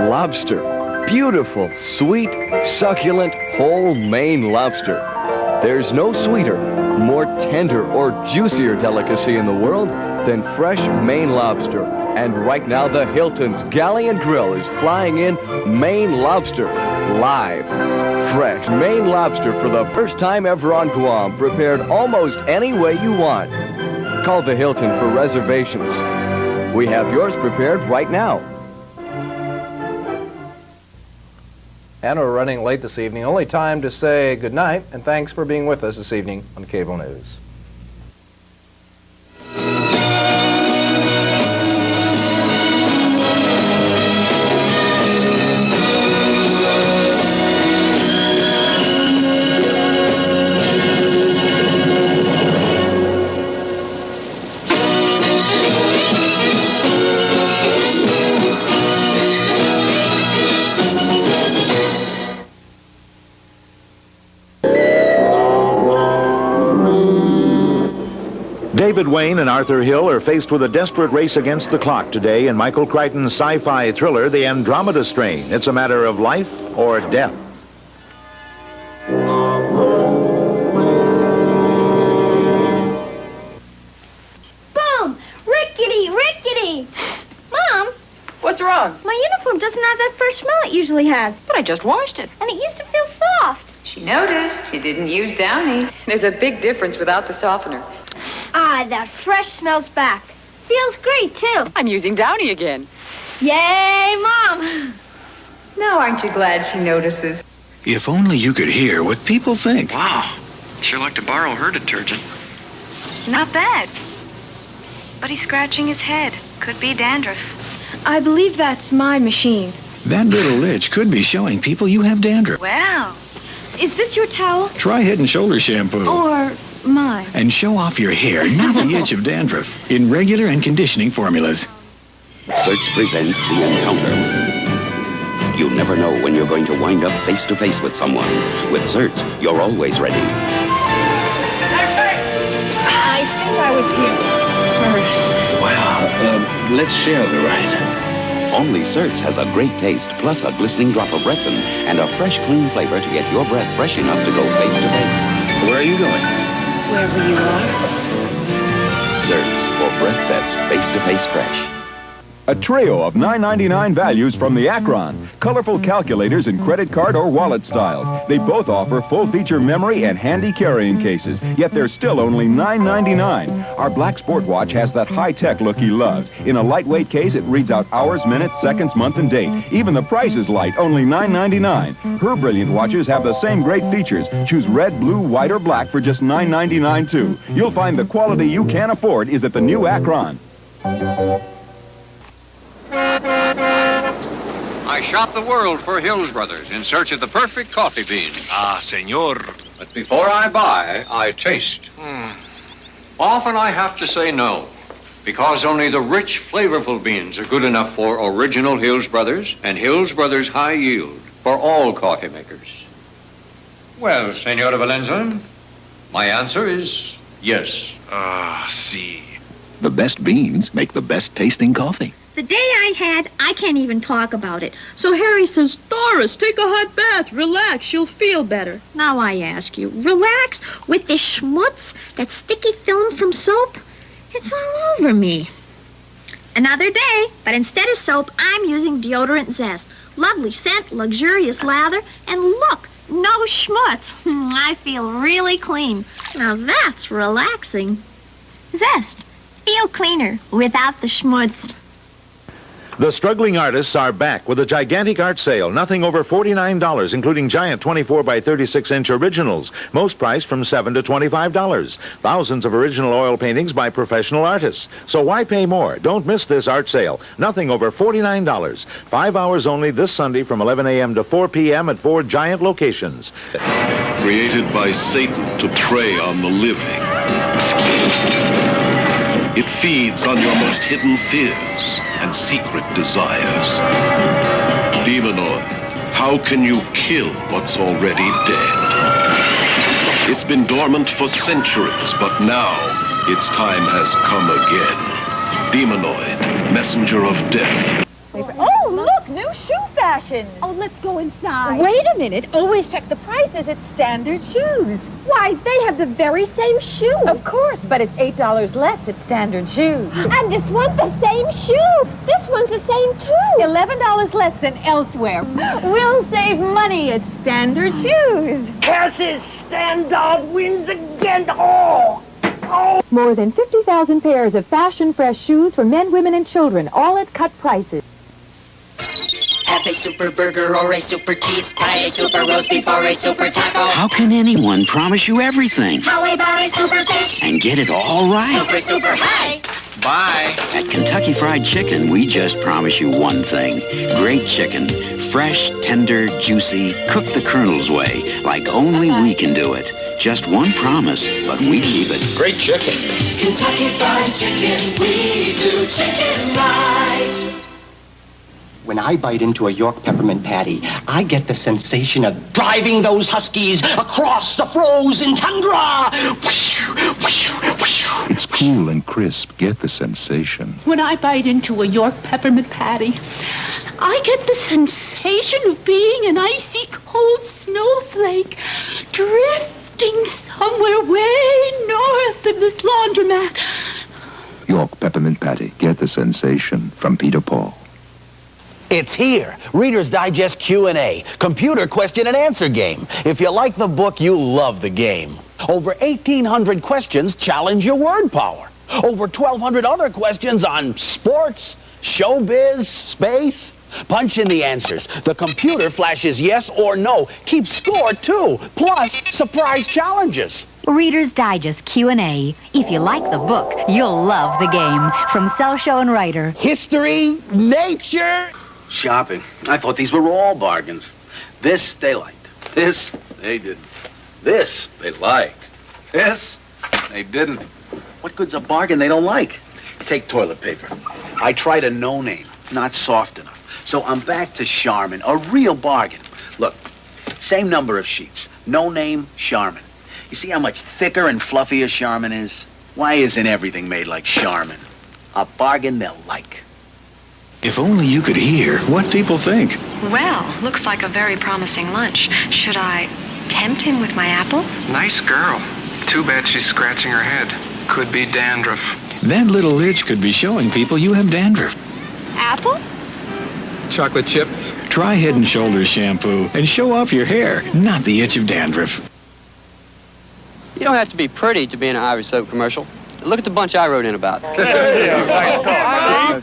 Lobster. Beautiful, sweet, succulent, whole Maine lobster. There's no sweeter, more tender, or juicier delicacy in the world than fresh Maine lobster. And right now, the Hilton's Galleon Grill is flying in Maine lobster live. Fresh Maine lobster for the first time ever on Guam, prepared almost any way you want. Call the Hilton for reservations. We have yours prepared right now. And we're running late this evening. Only time to say good night, and thanks for being with us this evening on Cable News. David Wayne and Arthur Hill are faced with a desperate race against the clock today in Michael Crichton's sci-fi thriller, The Andromeda Strain. It's a matter of life or death. Boom! Rickety! Rickety! Mom! What's wrong? My uniform doesn't have that fresh smell it usually has. But I just washed it. And it used to feel soft. She noticed. She didn't use Downy. There's a big difference without the softener. Ah, that fresh smell's back. Feels great, too. I'm using Downy again. Yay, Mom! Now, aren't you glad she notices? If only you could hear what people think. Wow. Sure like to borrow her detergent. Not bad. But he's scratching his head. Could be dandruff. I believe that's my machine. That little itch could be showing people you have dandruff. Well. Is this your towel? Try Head and Shoulder shampoo. Or mine. And show off your hair, not the itch of dandruff, in regular and conditioning formulas. Search presents The Encounter. You never know when you're going to wind up face to face with someone. With Zertz, you're always ready. I think I was here first. Well, let's share the ride. Only Zertz has a great taste, plus a glistening drop of resin and a fresh, clean flavor to get your breath fresh enough to go face to face. Where are you going? Wherever you are. Zertz, for breath that's face to face fresh. A trio of $9.99 values from the Akron. Colorful calculators in credit card or wallet styles. They both offer full-feature memory and handy carrying cases, yet they're still only $9.99. Our black sport watch has that high-tech look he loves. In a lightweight case, it reads out hours, minutes, seconds, month, and date. Even the price is light, only $9.99. Her brilliant watches have the same great features. Choose red, blue, white, or black for just $9.99 too. You'll find the quality you can't afford is at the new Akron. I shop the world for Hills Brothers in search of the perfect coffee bean. Ah, senor. But before I buy, I taste. Often I have to say no, because only the rich, flavorful beans are good enough for original Hills Brothers and Hills Brothers High Yield for all coffee makers. Well, Senora Valenza, my answer is yes. Ah, see. The best beans make the best tasting coffee. The day I had, I can't even talk about it. So Harry says, Doris, take a hot bath, relax, you'll feel better. Now I ask you, relax with this schmutz, that sticky film from soap? It's all over me. Another day, but instead of soap, I'm using deodorant Zest. Lovely scent, luxurious lather, and look, no schmutz. I feel really clean. Now that's relaxing. Zest, feel cleaner without the schmutz. The struggling artists are back with a gigantic art sale. Nothing over $49, including giant 24 by 36-inch originals. Most priced from $7 to $25. Thousands of original oil paintings by professional artists. So why pay more? Don't miss this art sale. Nothing over $49. 5 hours only this Sunday from 11 a.m. to 4 p.m. at 4 giant locations. Created by Satan to prey on the living. It feeds on your most hidden fears and secret desires. Demonoid, how can you kill what's already dead? It's been dormant for centuries, but now its time has come again. Demonoid, messenger of death. Oh, look, new shoe fashion. Oh, let's go inside. Wait a minute. Always check the prices at Standard Shoes. Why, they have the very same shoe. Of course, but it's $8 less at Standard Shoes. And this one's the same shoe. This one's the same too. $11 less than elsewhere. We'll save money at Standard Shoes. Cass's standout wins again. Oh! More than 50,000 pairs of fashion fresh shoes for men, women, and children, all at cut prices. Have a super burger or a super cheese pie, a super roast beef or a super taco. How can anyone promise you everything? How about a super fish? And get it all right? Super, super high. Bye. At Kentucky Fried Chicken, we just promise you one thing. Great chicken. Fresh, tender, juicy, cooked the Colonel's way, like only we can do it. Just one promise, but we keep it. Great chicken. Kentucky Fried Chicken, we do chicken right. When I bite into a York peppermint patty, I get the sensation of driving those huskies across the frozen tundra. It's cool and crisp. Get the sensation. When I bite into a York peppermint patty, I get the sensation of being an icy cold snowflake drifting somewhere way north of this laundromat. York peppermint patty. Get the sensation from Peter Paul. It's here. Reader's Digest Q&A, computer question and answer game. If you like the book, you'll love the game. Over 1,800 questions challenge your word power. Over 1,200 other questions on sports, showbiz, space. Punch in the answers. The computer flashes yes or no. Keep score, too. Plus, surprise challenges. Reader's Digest Q&A. If you like the book, you'll love the game. From Cell Show and Writer. History, nature. Shopping. I thought these were all bargains. This, they liked. This, they didn't. This, they liked. This, they didn't. What good's a bargain they don't like? Take toilet paper. I tried a no-name. Not soft enough. So I'm back to Charmin, a real bargain. Look, same number of sheets. No name, Charmin. You see how much thicker and fluffier Charmin is? Why isn't everything made like Charmin? A bargain they'll like. If only you could hear what people think. Well, looks like a very promising lunch. Should I tempt him with my apple? Nice girl. Too bad she's scratching her head. Could be dandruff. That little itch could be showing people you have dandruff. Apple? Chocolate chip. Try Head & Shoulders shampoo and show off your hair, not the itch of dandruff. You don't have to be pretty to be in an Irish soap commercial. Look at the bunch I wrote in about.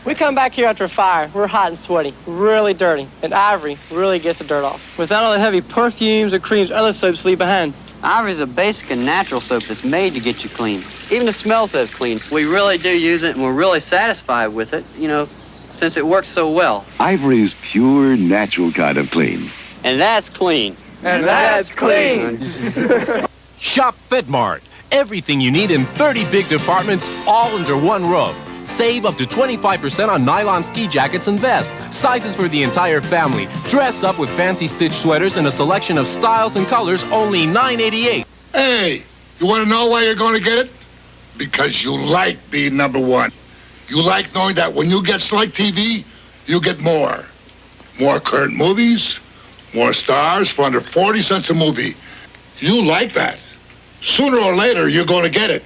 We come back here after a fire. We're hot and sweaty, really dirty, and Ivory really gets the dirt off. Without all the heavy perfumes or creams other soaps leave behind. Ivory's a basic and natural soap that's made to get you clean. Even the smell says clean. We really do use it, and we're really satisfied with it, you know, since it works so well. Ivory's pure, natural kind of clean. And that's clean. And that's clean. Shop FitMart. Everything you need in 30 big departments, all under one roof. Save up to 25% on nylon ski jackets and vests. Sizes for the entire family. Dress up with fancy stitched sweaters in a selection of styles and colors, only $9.88. Hey, you want to know why you're going to get it? Because you like being number one. You like knowing that when you get Select TV, you get more. More current movies, more stars for under 40 cents a movie. You like that. Sooner or later, you're going to get it.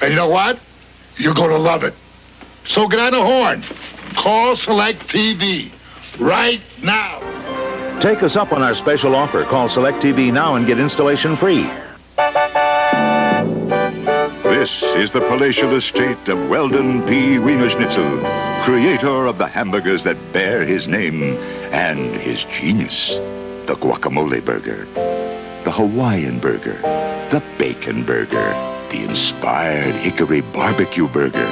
And you know what? You're going to love it. So get on the horn. Call Select TV right now. Take us up on our special offer. Call Select TV now and get installation free. This is the palatial estate of Weldon P. Wienerschnitzel, creator of the hamburgers that bear his name and his genius. The guacamole burger, the Hawaiian burger, the bacon burger, the inspired hickory barbecue burger.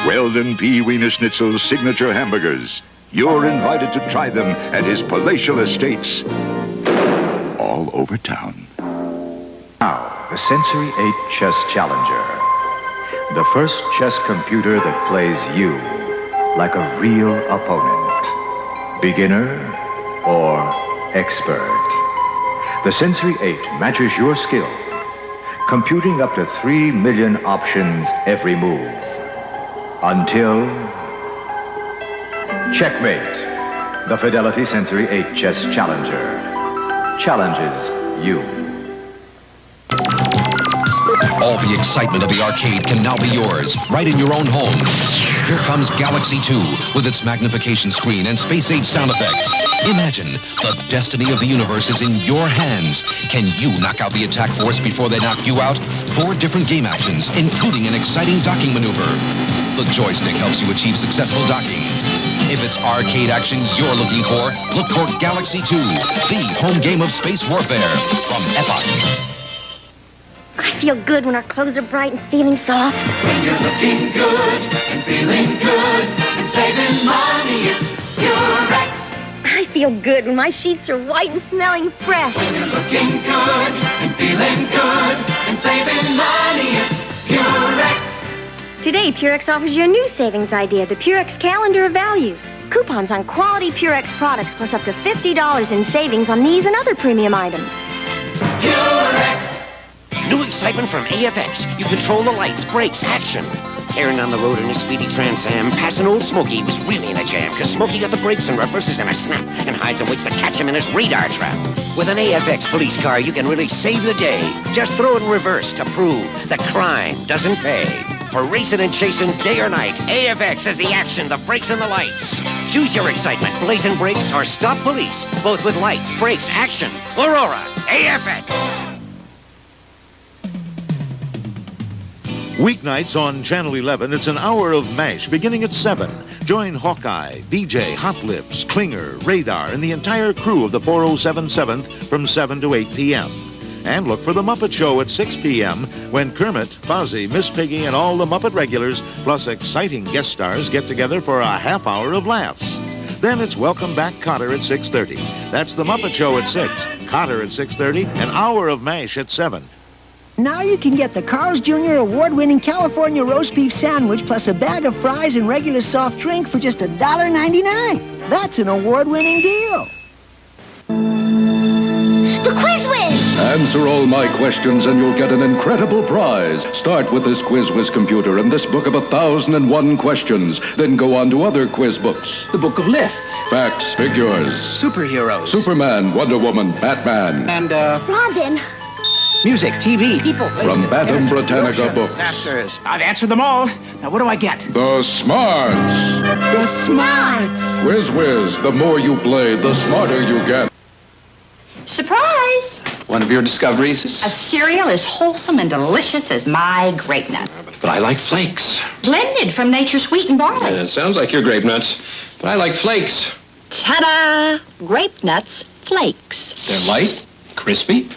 Weldon P. Wienerschnitzel's signature hamburgers. You're invited to try them at his palatial estates all over town. Now, the Sensory 8 Chess Challenger. The first chess computer that plays you like a real opponent. Beginner or expert. The Sensory 8 matches your skill, computing up to 3 million options every move. Until checkmate. The Fidelity Sensory 8 Chess Challenger challenges you. All the excitement of the arcade can now be yours, right in your own home. Here comes Galaxy 2 with its magnification screen and space-age sound effects. Imagine the destiny of the universe is in your hands. Can you knock out the attack force before they knock you out? 4 different game actions, including an exciting docking maneuver. The joystick helps you achieve successful docking. If it's arcade action you're looking for, look for Galaxy 2, the home game of space warfare from Epoch. I feel good when our clothes are bright and feeling soft. When you're looking good and feeling good and saving money, it's Purex. I feel good when my sheets are white and smelling fresh. When you're looking good and feeling good and saving money, it's Purex. Today, Purex offers you a new savings idea, the Purex Calendar of Values. Coupons on quality Purex products plus up to $50 in savings on these and other premium items. Purex. New excitement from AFX. You control the lights, brakes, action. Tearing down the road in a speedy Trans Am, passing old Smokey was really in a jam, because Smokey got the brakes and reverses in a snap and hides and waits to catch him in his radar trap. With an AFX police car, you can really save the day. Just throw in reverse to prove that crime doesn't pay. For racing and chasing day or night, AFX has the action, the brakes, and the lights. Choose your excitement, blazing brakes or stop police, both with lights, brakes, action. Aurora, AFX. Weeknights on Channel 11, it's an hour of MASH beginning at 7. Join Hawkeye, BJ, Hot Lips, Klinger, Radar, and the entire crew of the 407 7th from 7 to 8 p.m. And look for The Muppet Show at 6 p.m. when Kermit, Fozzie, Miss Piggy, and all the Muppet regulars, plus exciting guest stars, get together for a half hour of laughs. Then it's Welcome Back Kotter at 6:30. That's The Muppet Show at 6, Kotter at 6:30, an hour of MASH at 7. Now you can get the Carl's Jr. award-winning California roast beef sandwich plus a bag of fries and regular soft drink for just $1.99. That's an award-winning deal. The Quiz Whiz! Answer all my questions and you'll get an incredible prize. Start with this Quiz Whiz computer and this book of 1,001 questions. Then go on to other quiz books. The book of lists. Facts, figures. Superheroes. Superman, Wonder Woman, Batman. And, Robin. Music, TV, people. From Bantam Britannica Books. Disasters. I've answered them all. Now what do I get? The Smarts. The Smarts. Quiz Whiz, the more you play, the smarter you get. Surprise! One of your discoveries? A cereal as wholesome and delicious as my Grape Nuts. But I like flakes. Blended from nature's wheat and barley. It sounds like your Grape Nuts, but I like flakes. Ta-da! Grape Nuts Flakes. They're light, crispy.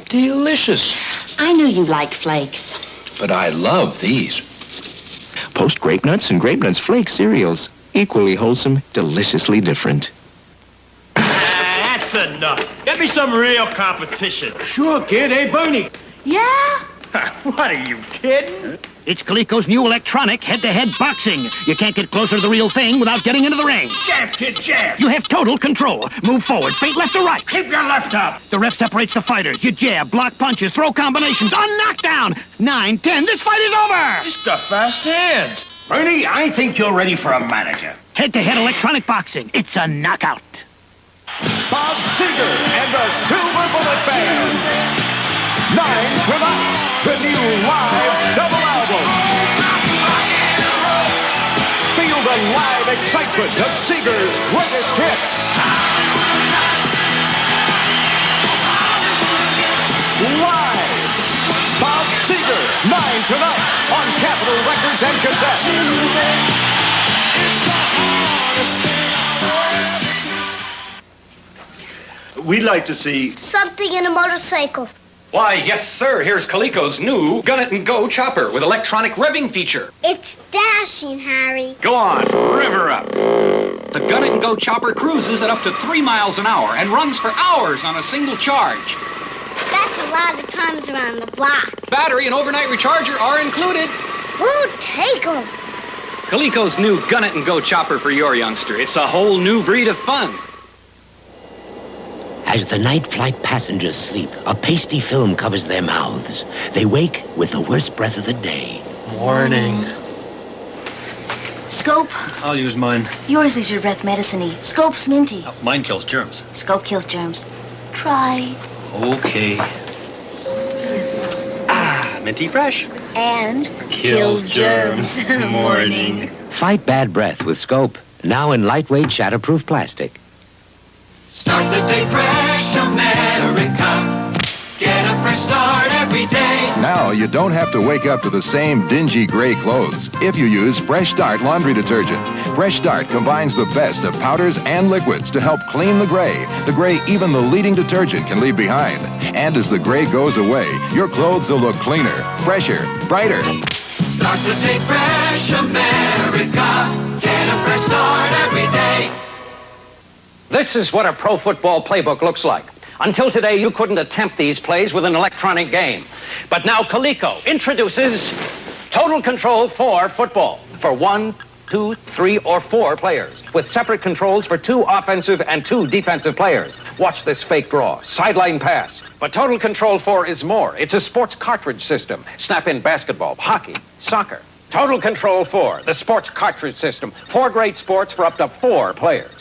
Delicious. I knew you liked flakes. But I love these. Post Grape Nuts and Grape Nuts Flake cereals. Equally wholesome, deliciously different. That's enough. Get me some real competition. Sure, kid. Hey, Bernie. Yeah? What, are you kidding? It's Coleco's new electronic head-to-head boxing. You can't get closer to the real thing without getting into the ring. Jab, kid, jab. You have total control. Move forward, feint left to right. Keep your left up. The ref separates the fighters. You jab, block punches, throw combinations, on knockdown. 9, 10, this fight is over. He's got fast hands. Bernie, I think you're ready for a manager. Head-to-head electronic boxing. It's a knockout. Bob Seger and the Silver Bullet Band. 9 Tonight, the new live double album. Feel the live excitement of Seger's greatest hits. Live, Bob Seger, 9 Tonight, on Capitol Records and Cassettes. We'd like to see Something in a motorcycle. Why, yes, sir. Here's Coleco's new Gun It and Go chopper with electronic revving feature. It's dashing, Harry. Go on, rev her up. The Gun It and Go chopper cruises at up to 3 miles an hour and runs for hours on a single charge. That's a lot of times around the block. Battery and overnight recharger are included. We'll take them. Coleco's new Gun It and Go chopper for your youngster. It's a whole new breed of fun. As the night flight passengers sleep, a pasty film covers their mouths. They wake with the worst breath of the day. Morning. Scope, I'll use mine. yours is your breath medicine-y. Scope's minty. Mine kills germs. Scope kills germs. Try. Okay. Minty fresh. And Kills germs. Morning. Fight bad breath with Scope. Now in lightweight, shatterproof plastic. Start the day fresh, America. Get a fresh start every day. Now you don't have to wake up to the same dingy gray clothes if you use Fresh Start laundry detergent. Fresh Start combines the best of powders and liquids to help clean the gray even the leading detergent can leave behind. And as the gray goes away, your clothes will look cleaner, fresher, brighter. Start the day fresh, America. Get a fresh start every day. This is what a pro football playbook looks like. Until today, you couldn't attempt these plays with an electronic game. But now Coleco introduces Total Control 4 football for 1, 2, 3, or 4 players with separate controls for 2 offensive and 2 defensive players. Watch this fake draw, sideline pass. But Total Control 4 is more. It's a sports cartridge system. Snap in basketball, hockey, soccer. Total Control 4, the sports cartridge system. 4 great sports for up to 4 players.